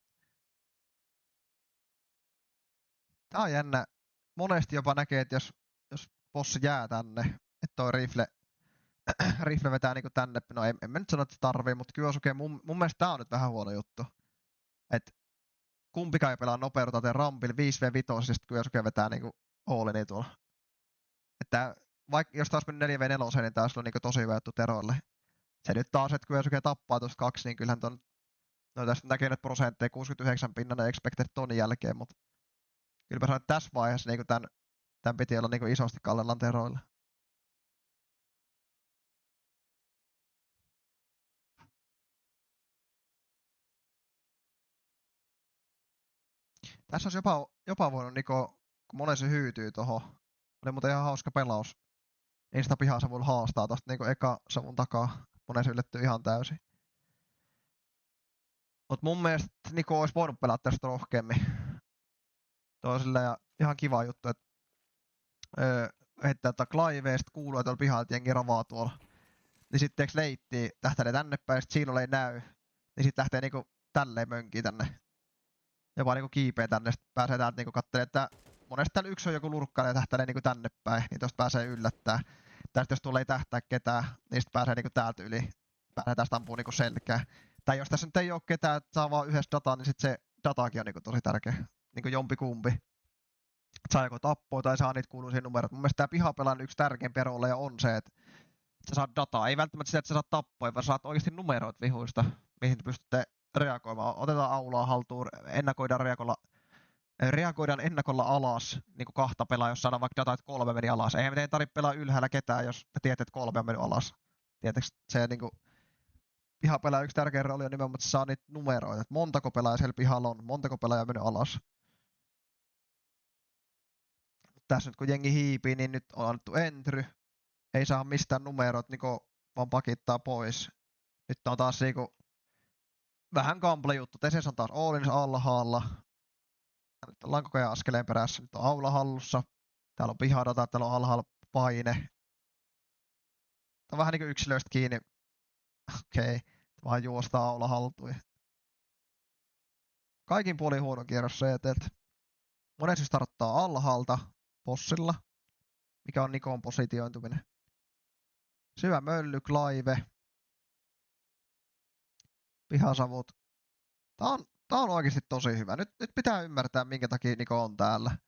Tää on jännä. Monesti jopa näkee, että jos bossi jää tänne, että toi rifle vetää niinku tänne. No en mä nyt sano, että se tarvii, mutta Kyosuke mun mielestä tää on nyt vähän huono juttu. Et kumpikaan ei pelaa nopeudutaten rampilla 5v5, ja sit Kyosuke vetää niinku all-ini tuolla. Että vaikka jos taas mennyt 4v4, niin tää olisi ollut niinku tosi hyvä juttu Teroille. Se nyt taas, että Kyosuke tappaa tosta 2, niin kyllähän ton... No tästä näkee nyt prosentteja, 69 pinnan expected tonin jälkeen, mutta kyllä mä sanoin, että tässä vaiheessa niinku tän piti olla niinku isosti kallellaan Teroille. Tässä olisi jopa voinut Niko, kun monen se hyytyy tohon. Oli muuten ihan hauska pelaus. Niin sitä pihasavulla haastaa tosta niinku eka savun takaa. Monen se yllättyy ihan täysin. Mut mun mielestä Niko olisi voinut pelata tästä rohkeammin. Toisille ja ihan kiva juttu, että heittää Clivea, sit kuuluu, että on pihalla, että jengi ravaa tuolla. Niin sitten teeks leittii, tähtäilee tänne päin, ja sit Siilolle ei näy. Niin sit lähtee niinku tälleen mönkiin tänne. Jopa niinku kiipee tänne, sit pääsee täältä niinku kattelee, että monesti täällä yksi on joku lurkka ja tähtäilee niinku tänne päin, niin tosta pääsee yllättää. Tästä jos tuolla ei tähtää ketään, niin sit pääsee niinku täältä yli. Pääsee tästä ampuu niinku selkää. Tai jos tässä nyt ei oo ketään, että saa vaan yhdessä dataa, niin sit se dataakin on niinku tosi tärkeä. Niinku jompikumpi. Saa joko tappoa tai saa niitä kuuluisia numerot. Mun mielestä tää pihapelan yksi tärkeimpiä rooleja on se, että sä saat dataa. Ei välttämättä sitä, että sä saat tappoja, vaan saat oikeasti numeroit vihuista, mihin te pystytte reagoimaan. Otetaan aulaa haltuun, reagoidaan ennakolla alas niin kuin kahta pelaa, jos saadaan vaikka dataa, että 3 meni alas. Eihän meidän tarvitse pelaa ylhäällä ketään, jos me tiedät, että 3 on mennyt alas. Tietääks se niinku pihapelaa yksi tärkeä rooli on nimenomaan, että se saa niitä numeroita. Että montako pelaajaa siellä pihalla on, montako pelaajaa on mennyt alas. Tässä nyt kun jengi hiipii, niin nyt on annettu entry. Ei saa mistään numerot, niinku vaan pakittaa pois. Nyt on taas niinku vähän gamble juttu. Teses on taas Oolins alhaalla. Nyt ollaan koko ajan askeleen perässä. Nyt on aula hallussa. Täällä on pihadata, täällä on alhaalla paine. Tämä on vähän niinku yksilöistä kiinni. Okei. Vaan juostaa aula haltuun. Kaikin puolin huono kierros CT:ltä. Monesti starttaa alhaalta bossilla, mikä on Nikon positiointuminen. Syvä mölly, Clive. Pihasavut. Tää on oikeesti tosi hyvä. Nyt pitää ymmärtää, minkä takia Niko on täällä.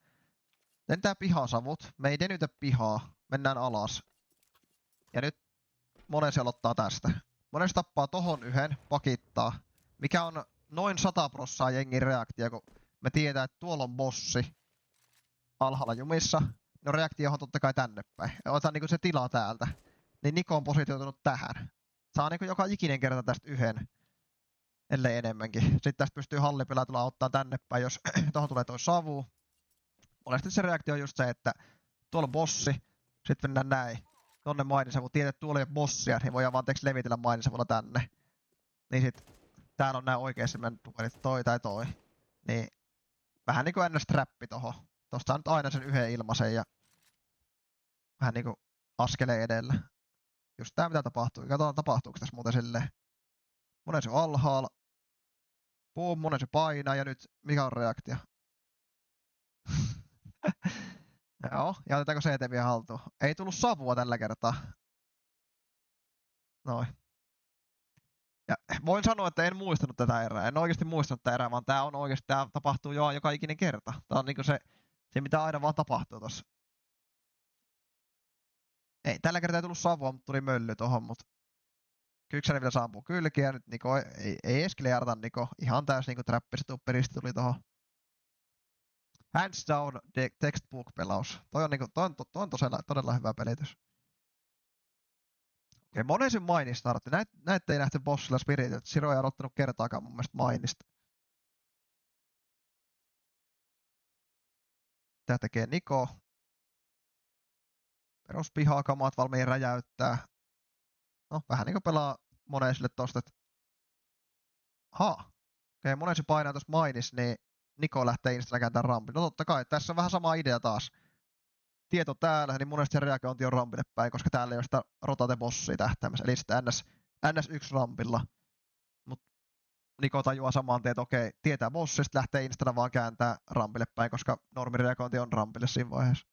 Lentää pihasavut. Me ei denytä pihaa. Mennään alas. Ja nyt monesi aloittaa tästä. Monesi tappaa tohon yhden, pakittaa. Mikä on noin 100% jengin reaktio, kun me tiedetään, että tuolla on bossi alhaalla jumissa. No reaktio on totta kai tänne päin. Ja otetaan niinku se tila täältä. Niin Niko on positioitunut tähän. Saa niinku joka ikinen kerta tästä yhden. Ellei enemmänkin. Sitten tästä pystyy hallipelaa tulla ottaa tänne päin, jos tuohon tulee toi savu. Monesti se reaktio on just se, että tuolla on bossi, sitten mennään näin. Tonne mainisavu. Tiedät, että tuolla ei ole bossia, niin voidaan vaan levitellä mainisavulla tänne. Niin sit täällä on nää oikeesti mennyt toi tai toi. Niin vähän niinku ns-trappi tohon. Tosta saa nyt aina sen yhden ilmasen ja vähän niinku askeleen edellä. Just tää mitä tapahtuu. Katsotaan tapahtuuko tässä muuten silleen. Monen se on alhaalla. Boom, monen se painaa ja nyt mikä on reaktio? Joo, ja otetaanko CT vielä haltuun? Ei tullut savua tällä kertaa. Noin. Ja voin sanoa, että en muistanut tätä erää. En oikeasti muistanut tätä erää, vaan tää tapahtuu jo joka ikinen kerta. Tää on niinku se mitä aina vaan tapahtuu tossa. Ei, tällä kertaa ei tullut savua, mutta tuli mölly tohon, mut Kyksänen vielä saapuu kylkiä. Nyt Niko ei edes klearata Niko. Ihan täys niinku trappista tupperisti tuli tohon. Hands down textbook-pelaus. Toi on todella hyvä pelitys. Okei, Monesin maini startti. Näitä ei nähty bossilla Spiritit. Siro ei aloittanut kertaakaan mun mielestä mainista. Tää tekee Niko. Peruspihakamat valmiin räjäyttää. No, vähän niinku pelaa Monesille tosta, et... Okei, Monesi painaa tossa mainis, niin Niko lähtee installa kääntää rampille. No totta kai, tässä on vähän sama idea taas. Tieto täällä, niin monesti se reagointi on rampille päin, koska täällä ei ole sitä rotate-bossia tähtäämässä. Eli sitä NS1 rampilla. Mut Niko tajuaa samaan tien, että okei, tietää bossista, lähtee installa vaan kääntää rampille päin, koska normireagointi on rampille siinä vaiheessa.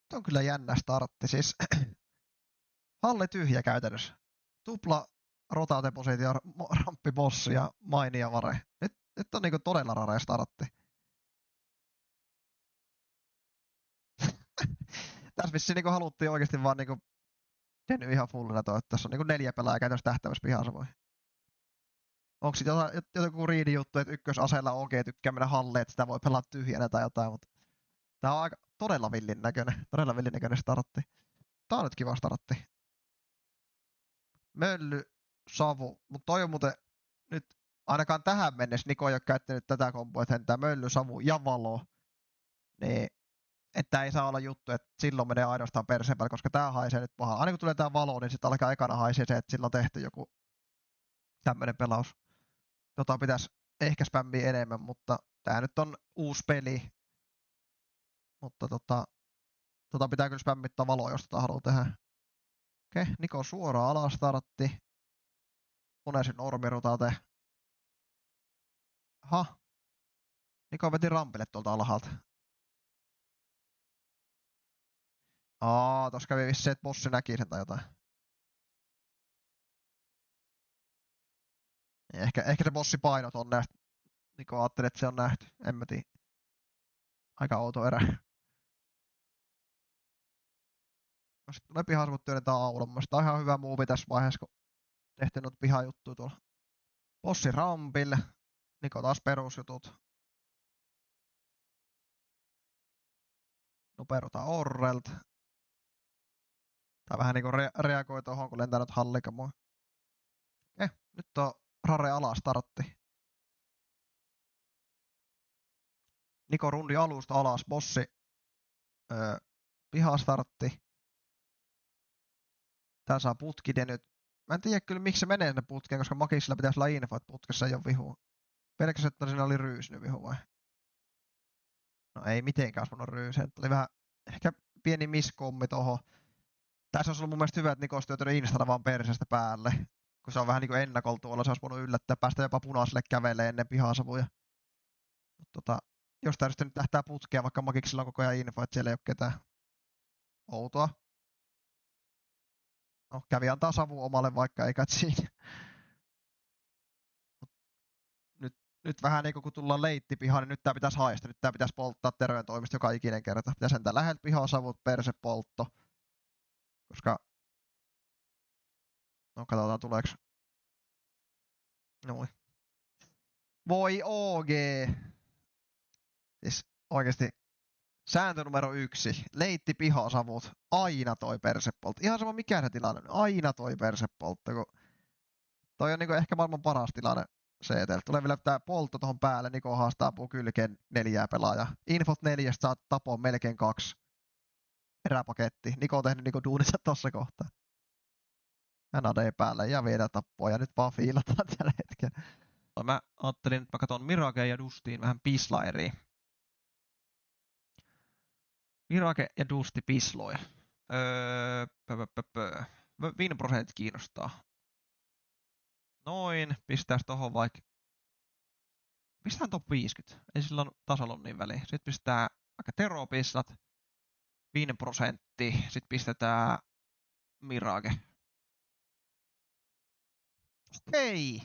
Tämä on kyllä jännä startti, siis halli tyhjä käytännössä. Tupla rotate-positio, ramppibossi ja maini ja vare. Nyt on niinku todella rare startti. Tässä vissiin niinku haluttiin oikeesti vaan niinku tehnyt ihan fullina toi, että tässä on niinku 4 pelaajaa käytännössä tähtävässä pihassa voi. Onko sit joku riidi juttu, että ykkösaseella OG tykkää mennä halleen, että sitä voi pelata tyhjänä tai jotain, mutta tää on aika todella villin näköinen startti. Tää on nyt kiva startti. Mölly, savu, mutta toi on muuten nyt ainakaan tähän mennessä Niko ei ole käyttänyt tätä komboa, että hentää mölly, savu ja valo. Niin, että ei saa olla juttu, että silloin menee ainoastaan perseen päälle, koska tää haisee nyt pahaa. Aina kun tulee tää valo, niin sitten alkaa ekana haisee se, että sillä on tehty joku tämmönen pelaus. Pitäisi ehkä spämmiä enemmän, mutta tää nyt on uusi peli. Mutta pitää kyllä spämmittää valoa, jos haluaa tehdä. Okei, Niko suoraan alas startti. Monesin normirutate. Niko veti rampille tuolta alhaalta. Tossa kävi vissiin, että bossi näki sen tai jotain. Ehkä se bossi paino tonne, ja Niko ajatteli, että se on nähty. En mä tiedä. Aika outo erä. No sit tulee pihasuvut työnnetään aulun. Mun mielestä tää on ihan hyvä muuvi tässä vaiheessa, kun tehtiin noita pihajuttuja tuolla. Bossi rampille. Niko taas perusjutut. Nuperutaan Orrelt. Tää vähän niinku reagoi tohon, kun lentää nyt hallikamoja. Nyt on rare alas startti. Niko rundi alusta alas, bossi pihastartti. Tää saa putkide nyt. Mä en tiedä kyllä miksi se menee sinne putkeen, koska Magisilla pitäisi olla info, että putkessa ei ole vihu. Pelkästään, että siinä oli ryysny vihu vai? No ei mitenkään olisi voinut ryysyä. Oli vähän ehkä pieni miskommi tohon. Tässä olisi ollut mun mielestä hyvä, että Niko olisi työtynyt installa vaan perseestä päälle. Kun se on vähän niinku ennakolta tuolla, se olisi voinut yllättää, päästä jopa punaiselle kävelee ennen pihasavuja. Mutta jos tää nyt lähtää putkea, vaikka Magiksilla on koko ajan info, että siellä ei ole ketään. Outoa. No, kävi antaa savu omalle vaikka eikä siinä. Nyt vähän niinku kun tullaan leittipihaan, niin nyt tää pitäisi haista. Nyt tää pitäisi polttaa terveen toimista joka ikinen kerta. Pitäisi sentään läheltä pihaa savut, persepoltto. Koska... No katsotaan tuleeks. Noin. Voi OG! Siis oikeesti sääntö numero 1. Leitti pihasavut. Aina toi persepoltto. Ihan sama mikä se tilanne. Aina toi persepoltto. Toi on niinku ehkä maailman paras tilanne CT. Tulee vielä tää poltto tohon päälle. Niko haastaa apuu kylkeen 4 pelaajaa. Infot 4 saat tapoon melkein 2. Eräpaketti. Niko on tehnyt niinku duunissa tossa kohtaa. Hän AD päälle ja viedään tappoa ja nyt vaan fiilataan tällä hetkellä. Mä ajattelin, että mä katon Mirage ja Dustiin vähän pislairiin. Mirage ja Dusti pisloi. Win-prosentit kiinnostaa. Noin, pistääs tohon vaikka... Pistetään top 50. Ei sillä tasolla ole niin väliä. Sitten pistää vaikka Tero-pislat. Win-prosentti. Sitten pistetään Mirage. Okei.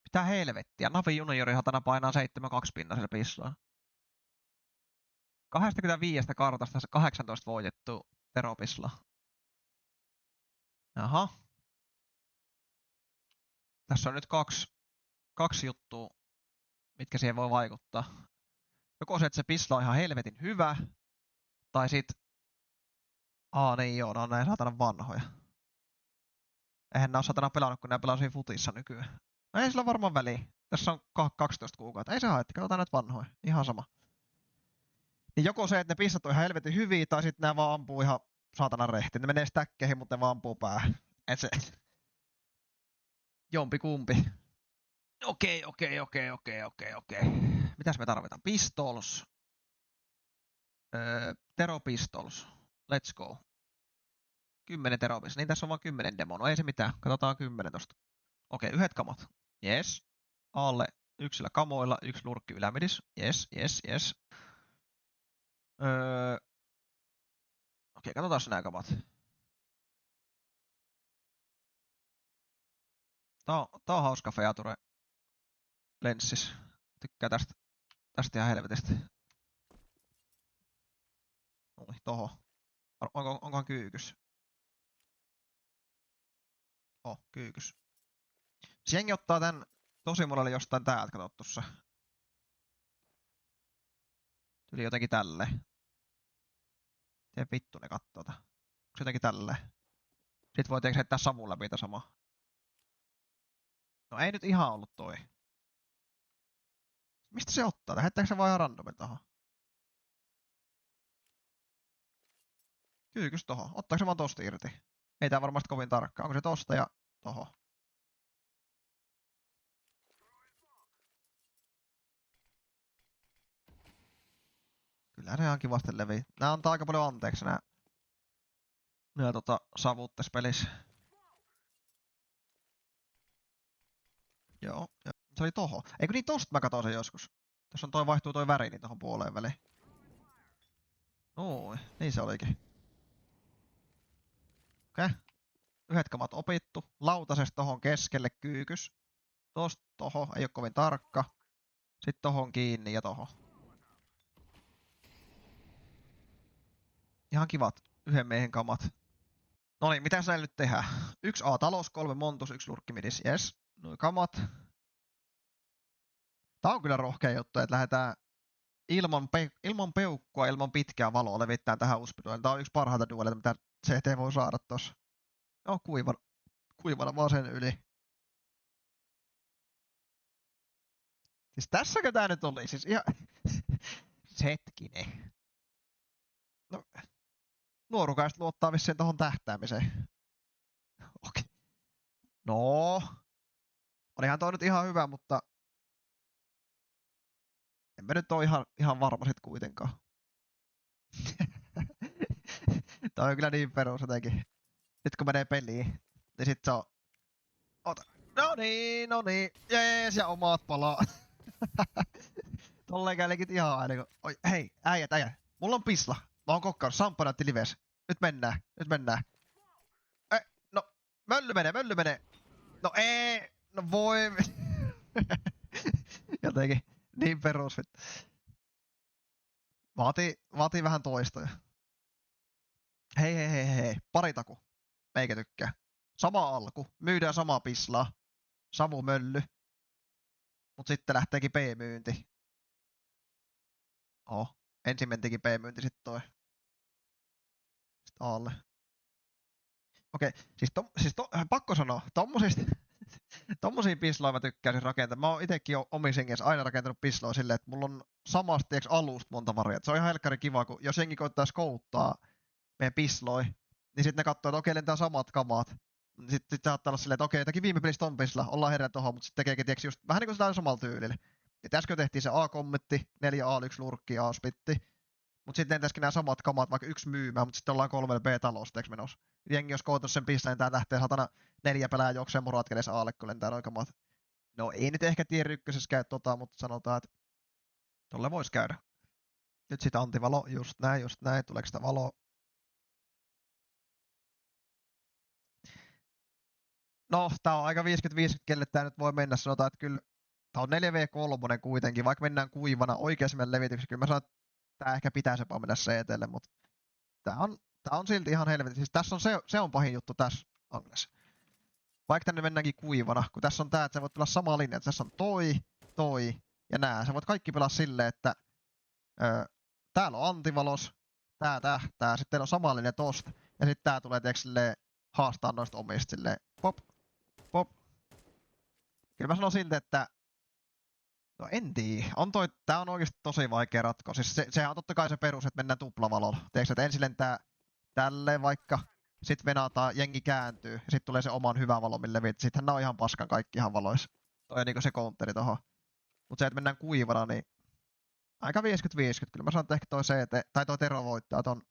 Mitä helvettiä. Navi juniori hatana painaa 7,2 pinnasella pissaa. 25 kartasta 18 voitettu Tero Pisla. Jaha. Tässä on nyt kaksi juttua, mitkä siihen voi vaikuttaa. Joko se, että se Pisla on ihan helvetin hyvä, tai sit... niin joo, ne on näin saatana vanhoja. Eihän nää oo satana pelannut, kun nää pelaa siinä futissa nykyään. No ei sillä varmaan väliä. Tässä on 12 kuukautta. Ei se haittaa, katsotaan näitä vanhoja. Ihan sama. Niin joko se, että ne pissat on ihan helvetin hyviä, tai sitten nää vaan ampuu ihan saatana rehti. Ne menee stäkkeihin, mutta ne vaan ampuu päähän. Et se... Jompi kumpi. Okei. Mitäs me tarvitaan? Pistols. Tero Pistols. Let's go. 10 Tero Pistols. Niin tässä on vaan 10 demo. No ei se mitään. Katsotaan 10 tosta. Okei, yhdet kamat. Yes. Alle yksillä kamoilla, yksi lurkki ylämidis. Yes. Okei, katsotaan nää kamat. Tää on hauska feature lenssis. Tykkää tästä ihan helvetisti. Noin, toho. Onkohan kyykys? Kyykys. Se jengi ottaa tän tosi monelle jostain täältä, kato tossa. Tuli jotenkin tälle. Miten vittu ne kattoo Onko se jotenkin tälle? Sit voi tietenkin heittää savun läpi tätä samaa. No ei nyt ihan ollut toi. Mistä se ottaa? Heittääkö se vaan ihan randomin tohon? Kyykys tohon. Ottaako se vaan tosta irti? Ei tää varmasti kovin tarkka. Onko se tosta ja tohon? Kyllä ne ihan kivasti levii. Nää antaa aika paljon anteeksi nää savut tässä pelissä. Joo. Se oli toho. Eikö niin tosta mä katoin sen joskus? Tässä on vaihtuu toi väri niin tohon puoleen väliin. Noin, niin se olikin. Okei. Yhdet kamat opittu. Lautasesta tohon keskelle kyykys. Tosta toho, ei oo kovin tarkka. Sitten tohon kiinni ja tohon. Ihan kivat yhden miehen kamat. Noniin, mitä sä nyt tehdään? 1 A talous, 3 montus, 1 lurkkimidis. Yes. Noin kamat. Tää on kyllä rohkea juttu, että lähdetään ilman peukkua, ilman pitkää valoa levittämään tähän uspiduelle. Tää on yksi parhaita duoleita, mitä CT voi saada tossa. Joo, kuivana vaan sen yli. Siis tässäkö tää nyt oli? Siis ihan... Hetkinen. No, nuorukaista luottaa vissiin tohon tähtäämiseen. Okei. No. Olihan toi nyt ihan hyvä, mutta... En mä nyt oo ihan varma sit kuitenkaan. Toi on kyllä niin perus jotenkin. Nyt kun menee peliin, niin sit se on... No niin. Jees, ja omat palaa. Tolleen käy leikit ihan aina kun... Oi, hei, äijät. Mulla on pisla. Mä oon kokkaus. Sampanatti lives. Nyt mennään. No, mölly menee. No ei. No voi. Jotenkin niin perus. Vaatii vähän toistoja. Hei. Paritaku. Meikä tykkää. Sama alku. Myydään samaa pislaa. Savu mölly. Mut sitten lähteekin B-myynti. Ensin mentikin B-myynti, sit toi. Sitten Aalle. Okei, siis pakko sanoa, tommosia pisloja mä tykkäisin rakentaa. Mä oon itekin omissa jengeissä aina rakentanut pisloja silleen, että mulla on samasta alusta monta variaa. Se on ihan helkkari kiva, kun jos jengi koittaa skouttaa meidän pisloi, niin sitten ne katsoo, että okei, lentää samat kamat. Sitten saattaa olla silleen, että okei, jotakin viime pelissä ton pisla, ollaan herää tohon, mutta sitten tekeekin just vähän niin kuin sitä samalla tyylillä. Ja äsken tehtiin se A-kommentti, 4 A, 1 lurkki, A-spitti. Mut sitten entäskin nämä samat kamat, vaikka yksi myymään, mutta sitten ollaan 3 B-talousteeksi menossa. Jengi jos kootus sen pisteen, niin tää lähtee satana 4 pelää juokseen murat kädessä aalle, kun lentää noin kamat. No ei nyt ehkä tier ykkösessä käy mutta sanotaan, että tolle vois käydä. Nyt sit antivalo, just näin, tuleeko sitä valoa? No, tää on aika 50-50, kelle tää nyt voi mennä. Sanotaan, että kyllä tää on 4v3 kuitenkin, vaikka mennään kuivana oikeassa levityksessä. Kyllä mä sanon, että tää ehkä pitäisi jopa mennä CT:lle, mutta tää on silti ihan helvetin. Siis tässä on se on pahin juttu tässä Agnes. Vaikka tänne mennäänkin kuivana, kun tässä on tää, että sä voit pelaa samaa linjaa. Tässä on toi ja nää. Sä voit kaikki pelaa silleen, että täällä on antivalos, tää tähtää, sitten on sama linja tosta. Ja sitten tää tulee tiiäks silleen haastaa noista omista silleen pop. Kyllä mä sanon silti, että no en tiedä. Tää on oikeesti tosi vaikea ratkoa. Siis sehän on totta kai se perus, että mennään tuplavalolla. Tiedätkö, että ensin lentää tälleen vaikka, sit venataan, jengi kääntyy, ja sit tulee se oman hyvä valo, mille levit. Sittenhän nää on ihan paskan kaikki ihan valoissa. Toi on niinku se counteri tohon. Mut se, että mennään kuivana, niin aika 50-50. Kyllä mä sanon, että ehkä toi CT, tai toi Tero voittaa ton.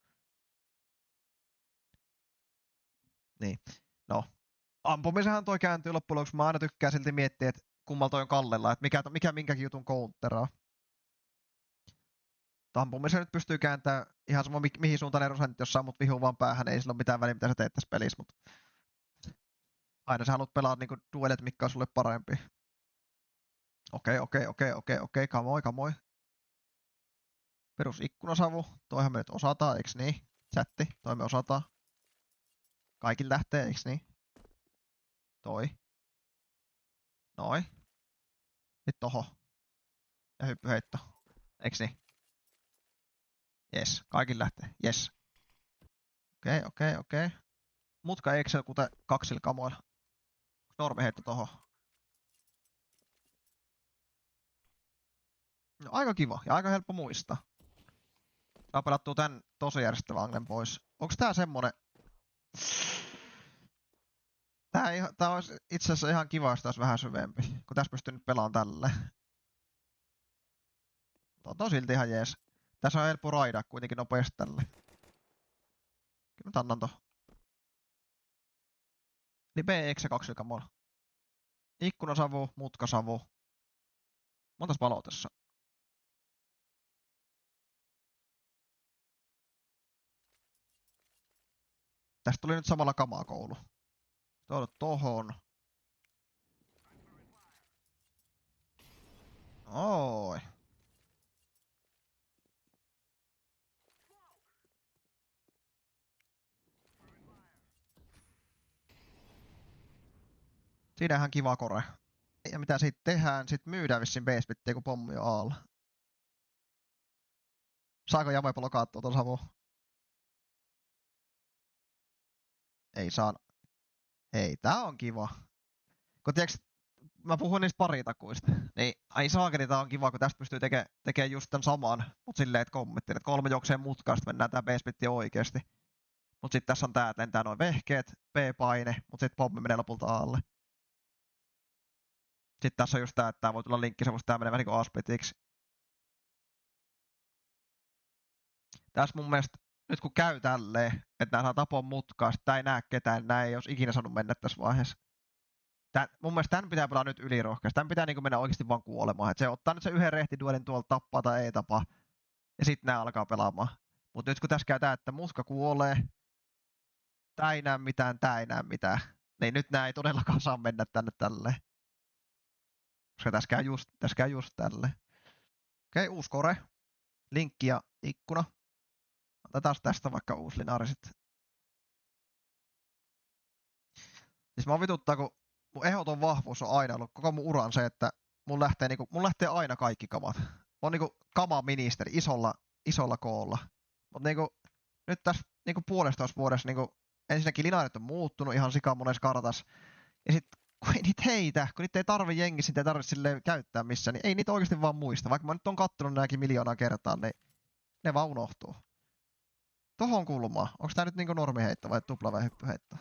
Niin. No. Ampumisenhan toi kääntyy loppujen lopuksi. Mä aina tykkään silti miettiä, että kummalla toi on kallella, että mikä minkäkin jutun counteraa. Ampumisen nyt pystyy kääntämään ihan sama mihin suuntaan erosantit, jos saa mut vihuu vaan päähän, ei sillä ole mitään väliä, mitä sä teet tässä pelissä, mutta aina sä haluat pelaa niinku duelit, mikä on sulle parempi. Okei, kamoi. Perus ikkunasavu, toihan me nyt osataan, eiks niin? Chatti, toi me osataan. Kaikille lähtee, eiks niin? Toi. Noi. Nyt toho. Ja hyppyheitto. Eiks niin? Jes, kaikille lähtee. Jes. Okei. Mutka Excel kuten kaksilla kamoilla. Normiheitto toho. No, aika kiva ja aika helppo muistaa. Tää on pelattua tän tosi järjestävän anglen pois. Onks tää semmonen... Tää olisi itse asiassa ihan kiva, jos tää olisi vähän syvempi. Kun tässä pystyy nyt pelaamaan tälle. On silti ihan jees. Tässä on helppo raidaa kuitenkin nopeasti tälle. Kyllä nyt annan tohon. Niin BX 2 kamoilla. Ikkunasavu, mutkasavu. Montas valoa tässä? Tästä tuli nyt samalla kamaa koulu. Toidot tohon. Oi. Siinä ihan kiva kore. Ja mitä siitä tehdään? Sit myydään vissiin B-spittiä, kun pommi on alla. Saako Jamepolo kaattua ton savu? Ei saa. Hei, tää on kiva. Kun tiiäks, mä puhuin niistä paritakuista. Niin, ai saakeli, tää on kiva, kun tästä pystyy tekemään just tän saman. Mut silleen, että kommentti, että 3 juokseen mutkaasta mennään tää B-splitti oikeesti. Mut sit tässä on tää, että lentää noin vehkeet, B-paine, mut sit pommi menee lopulta alle. Sitten tässä on just tää, että tää voi tulla linkkisavusta, tää menee vähän niinku A-splitiksi. Tässä mun mielestä, nyt kun käy tälleen, että nää saa tapon mutkaa, sit tää ei näe ketään, nää ei ois ikinä saanut mennä tässä vaiheessa. Mun mielestä tän pitää pelaa nyt ylirohkeasti. Tän pitää niinku mennä oikeesti vaan kuolemaan. Et se ottaa nyt se yhden rehtiduelin tuolta, tappaa tai ei tapa. Ja sit nää alkaa pelaamaan. Mut nyt kun tässä käy tää, että mutka kuolee, tää ei näe mitään, niin nyt nää ei todellakaan saa mennä tänne tälleen. Koska tässä käy just tälleen. Okei, uusi kore. Linkki ja ikkuna. Otetaan tästä vaikka uusi linaari sit. Siis mä vituttaa, kun mun ehdoton vahvuus on aina ollut koko mun uran se, että mun lähtee aina kaikki kamat. Mä oon niinku kamaministeri isolla koolla. Mut niinku nyt tässä niinku 1,5 vuodessa niinku ensinnäkin linaarit on muuttunut ihan sikan monessa kartas. Ja sit kun ei niitä heitä, kun niitä ei tarvi jengi, sitä ei tarvi silleen käyttää missään, niin ei niitä oikeesti vaan muista. Vaikka mä nyt on kattonut nääkin miljoonaa kertaa, niin ne vaan unohtuu. Tohon kulmaan. Onks tää nyt niinku normiheitto vai tuplavähyppyheitto?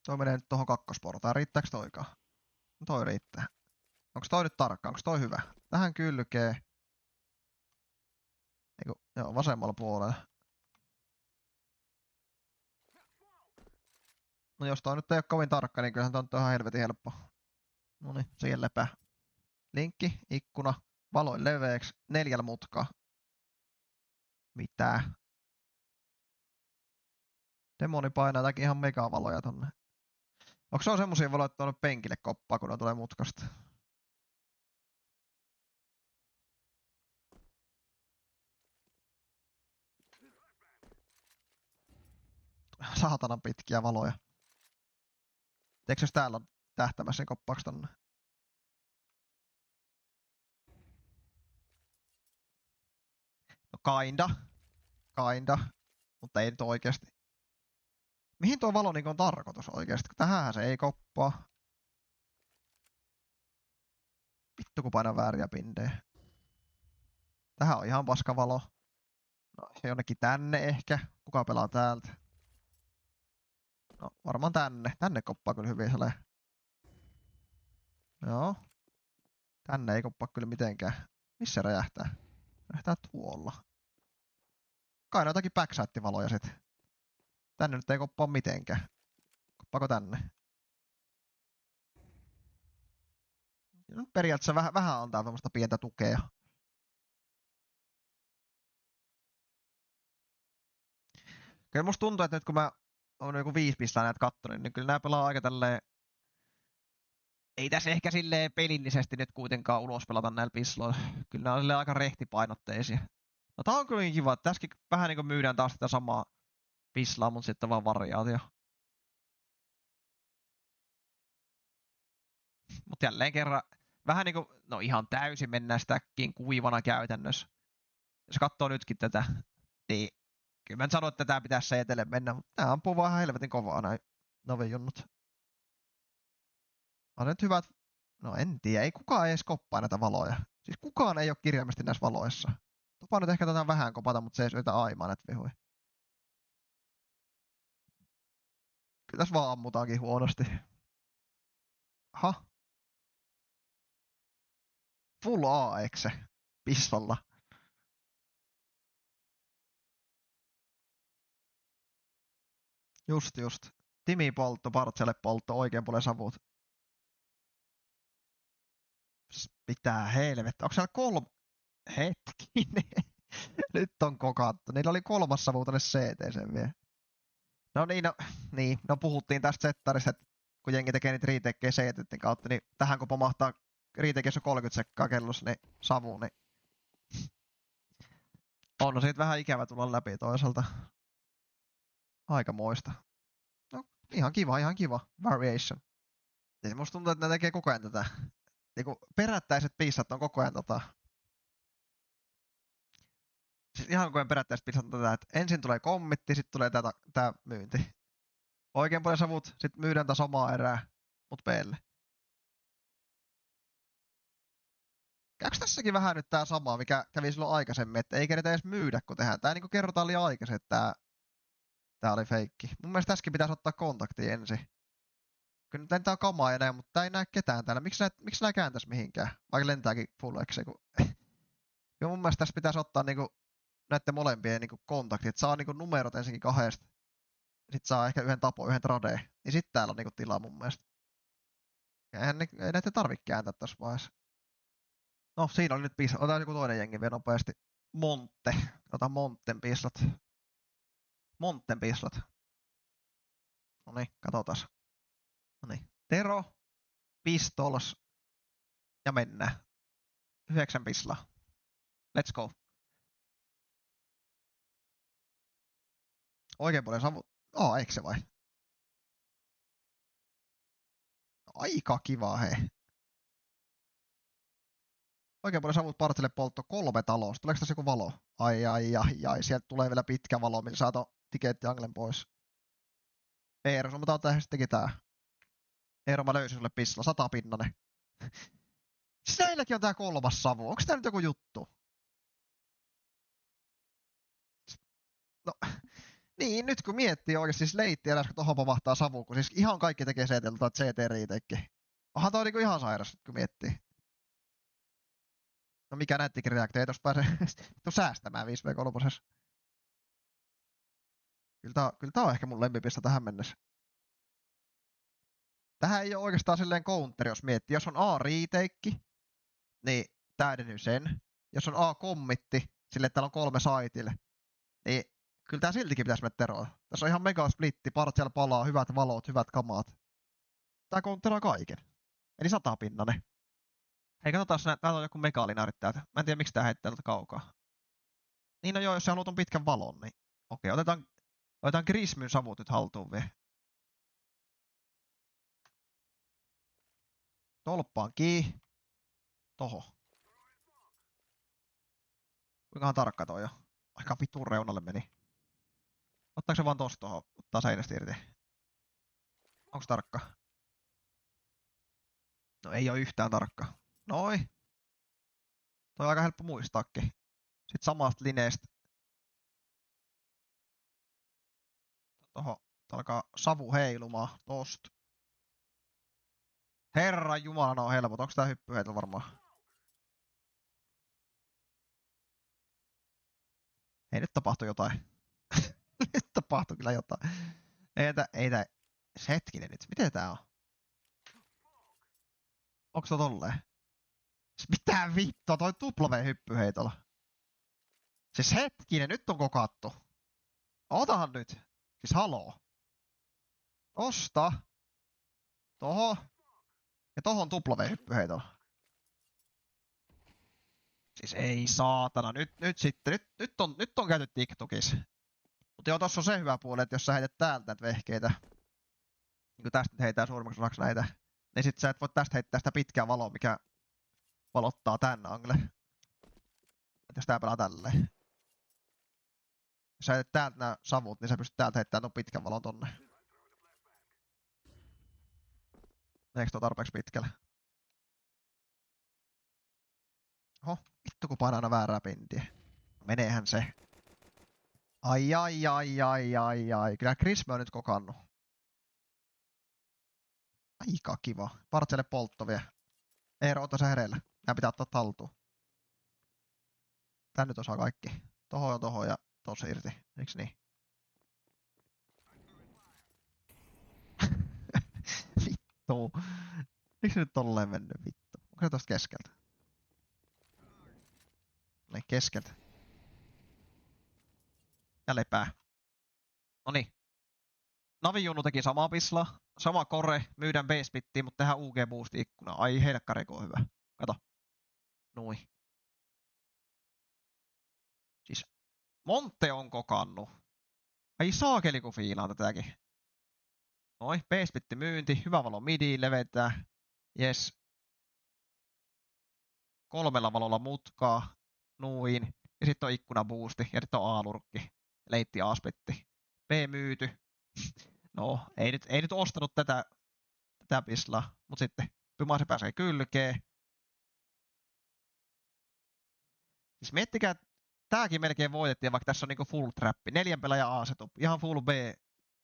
Toi menee nyt tohon kakkosportaan. Riittääks toikaan? Toi riittää. Onks toi nyt tarkka? Onks toi hyvä? Tähän kylkee. Eiku, joo, vasemmalla puolella. No jos toi nyt ei oo kovin tarkka, niin kyllähän toi on ihan helvetin helppo. Noniin, siihen lepää. Linkki, ikkuna, valoin leveeksi, 4 mutkaa. Mitä? Demoni painaa jotakin ihan megavaloja tonne. Onko se on semmosia valoja, että tuonut penkille koppaa, kun ne tulee mutkasta? Saatanan pitkiä valoja. Eikö jos täällä on tähtämässä, niin koppaaks tonne? No kinda. Mutta ei nyt oikeesti. Mihin tuo valo niin on tarkoitus oikeesti? Tähänhän se ei koppaa. Vittu kun painan vääriä pindejä. Tähän on ihan paska valo. No jonnekin tänne ehkä. Kuka pelaa täältä? No varmaan tänne. Tänne koppaa kyllä hyvin selee. Joo. Tänne ei koppaa kyllä mitenkään. Missä räjähtää? Räjähtää tuolla. Kai ne jotakin backside-valoja sit. Tänne nyt ei koppaa mitenkään. Koppaako tänne? No, periaatteessa vähän antaa tämmöstä pientä tukea. Kyllä musta tuntuu, että nyt kun mä oon joku 5 pistää näitä kattonut, niin kyllä nää pelaa aika tälleen. Ei tässä ehkä silleen pelillisesti nyt kuitenkaan ulos pelata näillä pisloilla. Kyllä nää on silleen aika rehtipainotteisia. No tää on kyllä niin kiva, että tässäkin vähän niinku myydään taas sitä samaa pislaa, mutta sitten vaan variaatio. Mut jälleen kerran, vähän niinku, no ihan täysin mennään stackiin kuivana käytännössä. Jos katsoo nytkin tätä, niin kyllä mä en sano, että tää pitäisi seetelle mennä, mutta tää ampuu vaan ihan helvetin kovaa näin novijunnut. On nyt hyvät, no en tiedä, ei kukaan edes koppaa näitä valoja. Siis kukaan ei oo kirjaimesti näissä valoissa. Tupa nyt ehkä tätä vähän kopata, mutta se ei syötä aimaa näitä vihuja. Kyllä tässä vaan ammutaankin huonosti. Aha. Full AX pistolla. Just. Timi poltto, Partselle poltto, oikein puolen savut. Pitää helvettä. Onko siellä 3? Hetkinen. Nyt on kokattu. Niillä oli 3 savu tänne CT:seen vielä. No niin, no puhuttiin tästä settarista, että kun jengi tekee niitä retakeja CT:n kautta, niin tähän kun pomahtaa retakeissa 30 sekkaa kellossa, niin savu, niin on siitä vähän ikävä tulla läpi toisaalta. Aikamoista. No, ihan kiva. Variation. Ja musta tuntuu, että ne tekee koko ajan tätä. Niinku perättäiset piissat on koko ajan siis ihan koko ajan perättäiset piissat on tätä, että ensin tulee kommitti, sitten tulee tää myynti. Oikein paljon savut, sit myydään taas omaa erää, mut B:lle. Käykö tässäkin vähän nyt tää sama, mikä kävi silloin aikaisemmin, että ei kenetä edes myydä, kun tehdään. Tää niinku kerrotaan liian aikaisin, että tää oli feikki. Mun mielestä tässäkin pitäisi ottaa kontakti ensin. Kyllä nyt lentää kamaa ja näin, mutta tää ei näe ketään täällä. Miksi nää kääntäis mihinkään? Vaikka lentääkin fulleksi, kun kyllä mun mielestä tässä pitäisi ottaa niinku näitten molempien niinku kontaktit. Saa niinku numerot ensinnäkin kahdesta. Sitten saa ehkä yhden tapo, yhden tradeen. Niin sit täällä on niinku tilaa mun mielestä. Ei näitä tarvitse kääntää tässä vaiheessa. No siinä oli nyt pista. Otetaan joku toinen jengi vielä nopeasti. Montte. Otan Montten pislat. Noniin, katsotaan. Noniin. Tero, Pistols ja mennään. 9 pislaa. Let's go. Oikein paljon savu. Eikö se vai? Aika kiva hei. Oikein paljon savut Partselle poltto 3 talosta. Tuleeko tässä joku valo? Ai. Sieltä tulee vielä pitkä valo, millä saa ton tiketti Anglen pois. Eero, sun tää sittenkin tää. Eero, mä löysin sulle pissalla. 100 pinnanen. Siis näilläkin on tää 3 savu. Onks tää nyt joku juttu? No, niin, nyt kun miettii oikeesti siis leitti eläs, kun tohon pomahtaa savu, kun siis ihan kaikki tekee CT-ltä, CT-riiteikki. Onhan toi niinku ihan sairas, kun miettii. No mikä näyttikin reaktio, ei tossa pääse säästämään 5v3. Kyllä tää on ehkä mun lempipistä tähän mennessä. Tähän ei oo oikeastaan silleen counter, jos miettii. Jos on A-riiteikki, niin täydennys sen. Jos on A-kommitti, silleen täällä on 3 saitille, niin Kyllä tää siltikin pitäis mennä teroon. Tässä on ihan mega splitti, partial palaa, hyvät valot, hyvät kamaat. Tää kontteraa kaiken. Eli 100-pinnanen. Hei, katsotaan, täällä on joku megalinaari täältä. Mä en tiedä, miksi tää heittää täältä kaukaa. Niin no joo, jos sä haluat ton pitkän valon, niin okei, otetaan Grismyn savut nyt haltuun vielä. Tolppaan kii. Toho. Kuinkahan tarkka toi jo? Aika vitun reunalle meni. Ottaako se vaan tosta tohon? Ottaa seinästä irti. Onks tarkka? No ei oo yhtään tarkka. Noi. Toi on aika helppo muistaakin. Sitten samasta lineestä. Toho alkaa savu heilumaan tosta. Herran jumala, ne on helpot. Onks tää hyppyheitto varmaan? Ei nyt tapahtu jotain. Nyt tapahtuu kyllä jotain. Ei tää. Hetkinen nyt. Miten tää on? Onks tää tolleen? Mitä vittua? Toi tupla hyppyheitolla. Siis hetkinen, nyt on kokattu. Otahan nyt. Siis haloo. Tosta. Toho. Ja tohon tupla hyppyheitolla. Siis ei saatana. Nyt sitten. Nyt on käyty TikTokissa. Mut joo, tossa on se hyvä puoli, että jos sä heität täältä näitä vehkeitä. Niinku tästä nyt heitää suurimmaksi osaksi näitä. Niin sit sä et voi tästä heittää sitä pitkää valoa, mikä valottaa tän angle. Et jos tää pelaa tälleen. Jos sä heität täältä nää savut, niin sä pystyt täältä heittämään ton pitkän valon tonne. Meneekö tuo tarpeeksi pitkälle? Oho, vittu kun painaa aina väärää pintiä. Meneehän se. Ai. Kyllä Grismy on nyt kokannut. Aika kiva. Partselle poltto vielä. Eero, ota se hereillä. Nää pitää ottaa taltuun. Tän nyt osaa kaikki. Toho ja tossa irti. Eiks niin? Vittu. Miksi se nyt tolleen mennyt vittu? Onko se tosta keskeltä? Niin, keskeltä. Ja lepää. Noniin. Navijunnu teki samaa pislaa. Sama kore. Myydään base-bittiin, mutta tehdään UG boosti ikkuna. Ai helkkareko on hyvä. Kato. Nui. Siis Monte on kokannut. Ai saakeli kun fiilaan tätäkin. Noi, base-bitti myynti. Hyvä valo midiin, levetään. Jes. 3 valolla mutkaa. Nuin. Ja sitten on ikkuna boosti. Ja sitten on A-lurkki. Leitti A-splitti. B myyty. No, ei nyt ostanut tätä pislaa. Mut sitten Pymasi pääsee kylkeen. Siis miettikää, tääkin melkein voitettiin, vaikka tässä on niinku full trappi. 4 pelaajan A-setup. Ihan full B.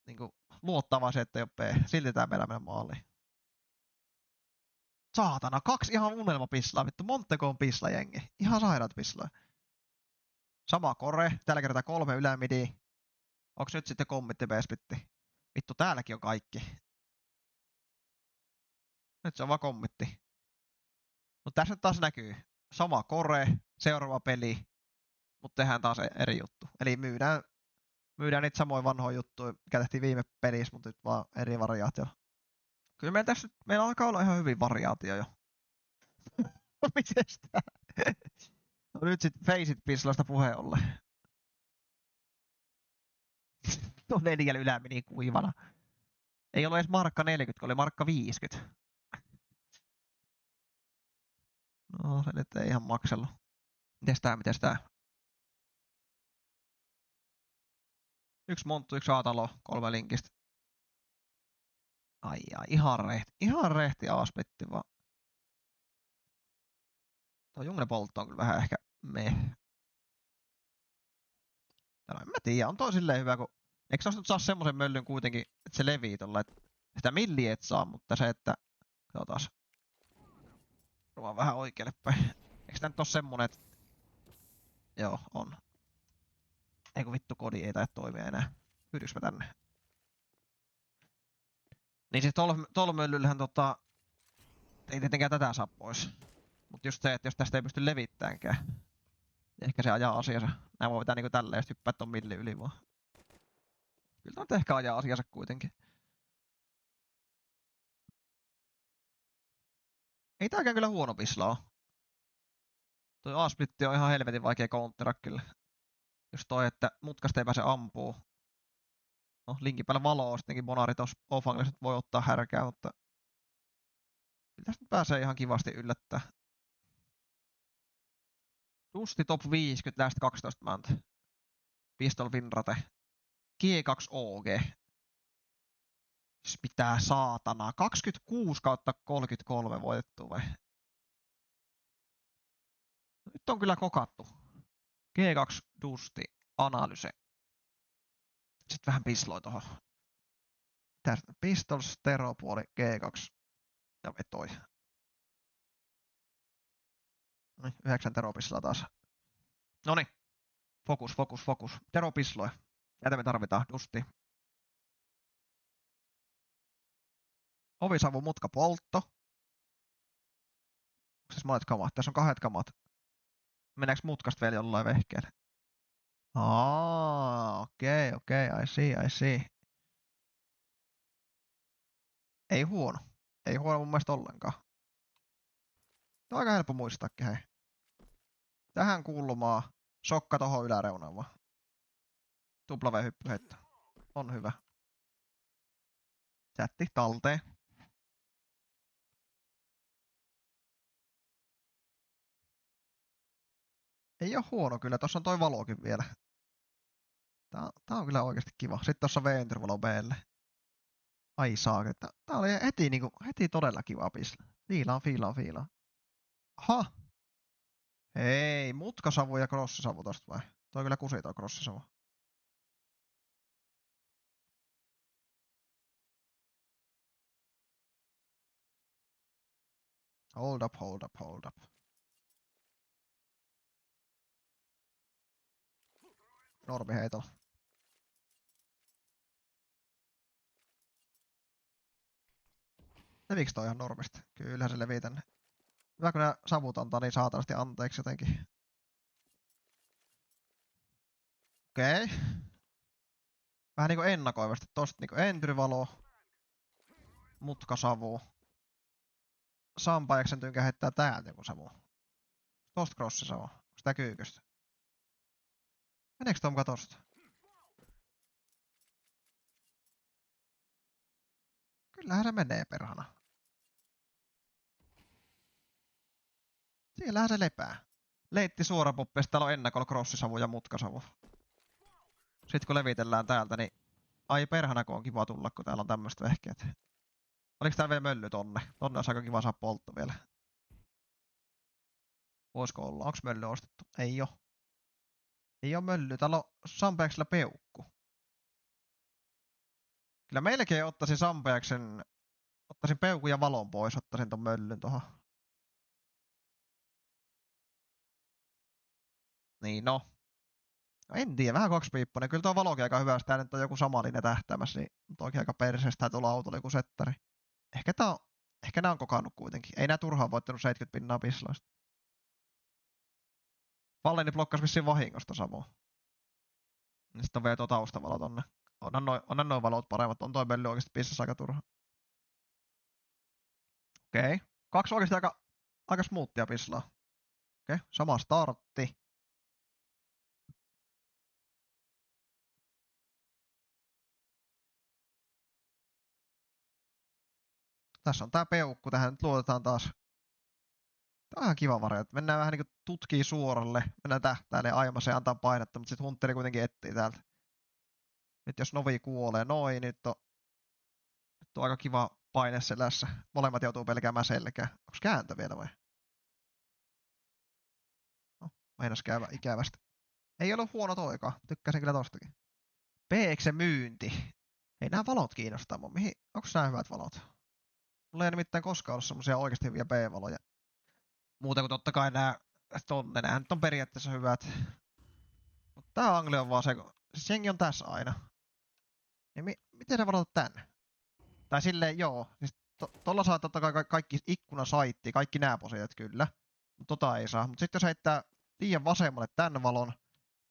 Niinku luottava se, että ei oo B. Silti tää mennä maaliin. Saatana, 2 ihan unelmapislaa. Vittu, montako on pisla jengi. Ihan sairaat pislaa. Sama kore. Tällä kertaa 3 ylämidiä. Onks nyt sitten kommitti B-splitti? Vittu, täälläkin on kaikki. Nyt se on vaan kommitti. Mut tässä nyt taas näkyy. Sama kore, seuraava peli. Mut tehdään taas eri juttu. Eli myydään niitä samoja vanhoja juttuja, mikä tehtiin viime pelissä, mutta nyt vaan eri variaatio. Kyllä meillä alkaa olla ihan hyvin variaatio jo. Mites tää? No nyt sit Faceit pislasta puheen ollen. No 4 ylämini kuivana. Ei ollut edes markka 40, kun oli markka 50. No se nyt ei ihan maksellut. Mites tää? 1 monttu, 1 A-talo, 3 linkistä. Ai, ihan rehti A-splitti vaan. Tuo Jungle-poltto on kyllä vähän ehkä meh. No en mä tiedä, on toi silleen hyvä, kun eikö sä nyt saa semmosen möllyn kuitenkin, että se levii tolla, että sitä milliä et saa, mutta se, että katsotaan. Ruvan vähän oikealle päin. Eikö tää nyt oo semmonen, että joo, on. Eiku vittu, kodi ei tai toimia enää. Pyydys mä tänne? Niin siis tuolla möllyllähän ei tietenkään tätä saa pois. Mut just se, että jos tästä ei pysty levittäänkään, niin ehkä se ajaa asiansa. Nää voi vetää niinku tälleen, jos hyppää ton millin yli vaan. Kyllä tää nyt ehkä ajaa asiansa kuitenkin. Ei tääkään kyllä huono pisla oo. Toi A-splitti on ihan helvetin vaikea countera kyllä. Just toi, että mutkasta ei pääse ampuu. No, linkin päällä valoa sittenkin Monari tossa off-anglissa voi ottaa härkää, mutta kyllä tästä nyt pääsee ihan kivasti yllättää. Dusty top 50 last 12 month. Pistol Winrate. G2 OG. Siis mitä saatanaa. 26/33 voitettu vai? Nyt on kyllä kokattu. G2 Dusty Analyse. Sitten vähän pisloi tohon. Tästä Pistols, Teropuoli, G2 ja vetoi. 9 Teropislaa taas. Noniin. Fokus. Teropisloi. Jätä me tarvitaan, Dusty. Ovisavu, mutka, poltto. Onko siis monet kamat? Tässä on 2 kamat. Meneekö mutkasta vielä jollain vehkeellä? Okei, I see. Ei huono mun mielestä ollenkaan. Tämä on aika helppo muistaakin, hei. Tähän kulmaa, sokka tohon yläreunaan vaan. Tupla V-hyppyheitto. On hyvä. Chatti, talteen. Ei oo huono kyllä, tossa on toi valokin vielä. Tää on kyllä oikeesti kiva. Sitten tossa V-intervalo B:lle. Ai saakeli. Tää oli heti todella kiva pisla. Fiilaan. Aha! Hei, mutkasavu ja krossisavu tosta vai? Toi kyllä kusi toi krossisavu. Hold up. Normi heitolla. Leviks toi ihan normista? Kyllähän se levii tänne. Hyvä kun nää savut antaa niin saatanasti anteeksi jotenkin. Okei. Vähän niinku ennakoivasti. Tosta niinku entryvalo. Mutkasavu. Sampajaksen tynkä heittää täältä joku savu. Tosta crossisavu. Onks tää kyykystä? Meneekö toi muka tosta? Kyllähän se menee perhana. Siellähän se lepää. Leitti suora poppi, täällä on ennakolla crossisavu ja mutkasavu. Sitten kun levitellään täältä, niin ai perhana kun on kiva tulla, kun täällä on tämmöset vehkeet. Oliks tää vielä mölly tonne? Tonne olisi aika kiva saa poltto vielä. Voisko olla? Onks mölly ostettu? Ei oo. Ei oo mölly. Täällä on Sampeaksella peukku. Kyllä melkein ottaisin Sampeaksen... Ottaisin peukun ja valon pois. Ottaisin ton möllyn tohon. Niin no. En tiedä, vähän kaksipiippunen. Kyllä tuo valokin aika hyvä, jos tää nyt on joku samanlainen tähtämässä, niin toki aika perseestä tuolla autolla joku settari. Ehkä nää on kokannut kuitenkin. Ei nää turhaan voittanut 70 % pisloista. Valleni blokkas vissiin vahingosta Samoa. Sitten on vielä tuo taustavalo tonne. Onhan noin valot paremmat. On toi Belly oikeesti pissassa aika turha. Okei. 2 oikeesti aika smoothia pislaa. Okei, sama startti. Tässä on tää peukku, tähän nyt luotetaan taas. Tää on ihan kiva variantti. Mennään vähän niinku tutkii suoralle, mennään tähtäille aimaseen antaa painetta, mutta sit Hunteri kuitenkin etsii täältä. Nyt jos Novi kuolee noin, nyt on aika kiva paine selässä. Molemmat joutuu pelkäämään selkää. Onks kääntö vielä vai? No, meinas käydä ikävästi. Ei ollut huono toikaan. Tykkäsin kyllä tostakin. PX myynti. Ei nää valot kiinnostaa mun. Onks nää hyvät valot? Mulla ei nimittäin koskaan ollut semmosia oikeesti hyviä B-valoja. Muuta kuin totta kai nää tonne. Nää nyt on periaatteessa hyvät. Mut tää Angli on vaan se, siis jengi on tässä aina. Niin miten sä varoitat tän? Tai silleen joo. Siis tolla saa totta kai kaikki ikkunasaitti, kaikki nää posiat kyllä. Mut tota ei saa. Mut sit jos heittää liian vasemmalle tän valon,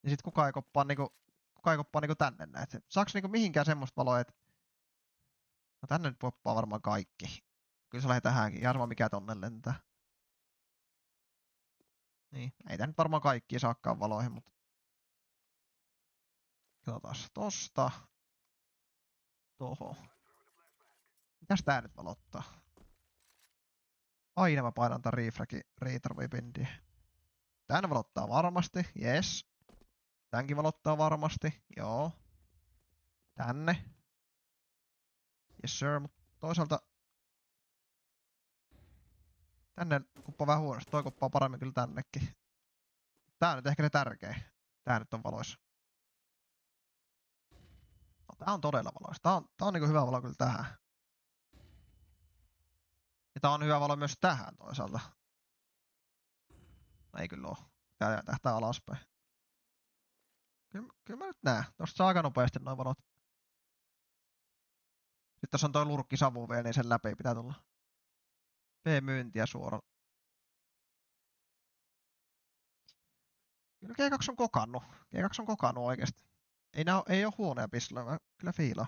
niin sit kukaan kaikoppaa niinku tänne näet. Saaks niinku mihinkään semmoista valoa, että no tänne nyt poppaa varmaan kaikki. Kyllä se lähde tähänkin. Ihan sama mikä tonne lentää. Niin, ei tää nyt varmaan kaikkia saakkaan valoihin, mutta katsotaan tosta. Toho. Mitäs tää nyt valottaa? Aina mä painan tän refragin retarvipindiä. Tän valottaa varmasti, yes. Tänkin valottaa varmasti, joo. Tänne. Yes sir, mut toisaalta tänne kuppaa vähän huonosti, toi kuppaa paremmin kyllä tännekin. Tää nyt ehkä se tärkein. Tää nyt on valoissa. No, tää on todella valoissa. Tää on niinku hyvä valo kyllä tähän. Ja tää on hyvä valo myös tähän toisaalta. No ei kyllä oo. Tää tähtää alaspäin. Kyllä mä nyt näen. Tosta saa aika nopeasti noin valot. Sitten tossa on toi lurkki savu vielä, niin sen läpi pitää tulla. P-myyntiä suoraan. Kyllä G2 on kokannut. G2 on kokannut oikeesti. Ei oo huonoja pistoleja, mä kyllä fiilaan.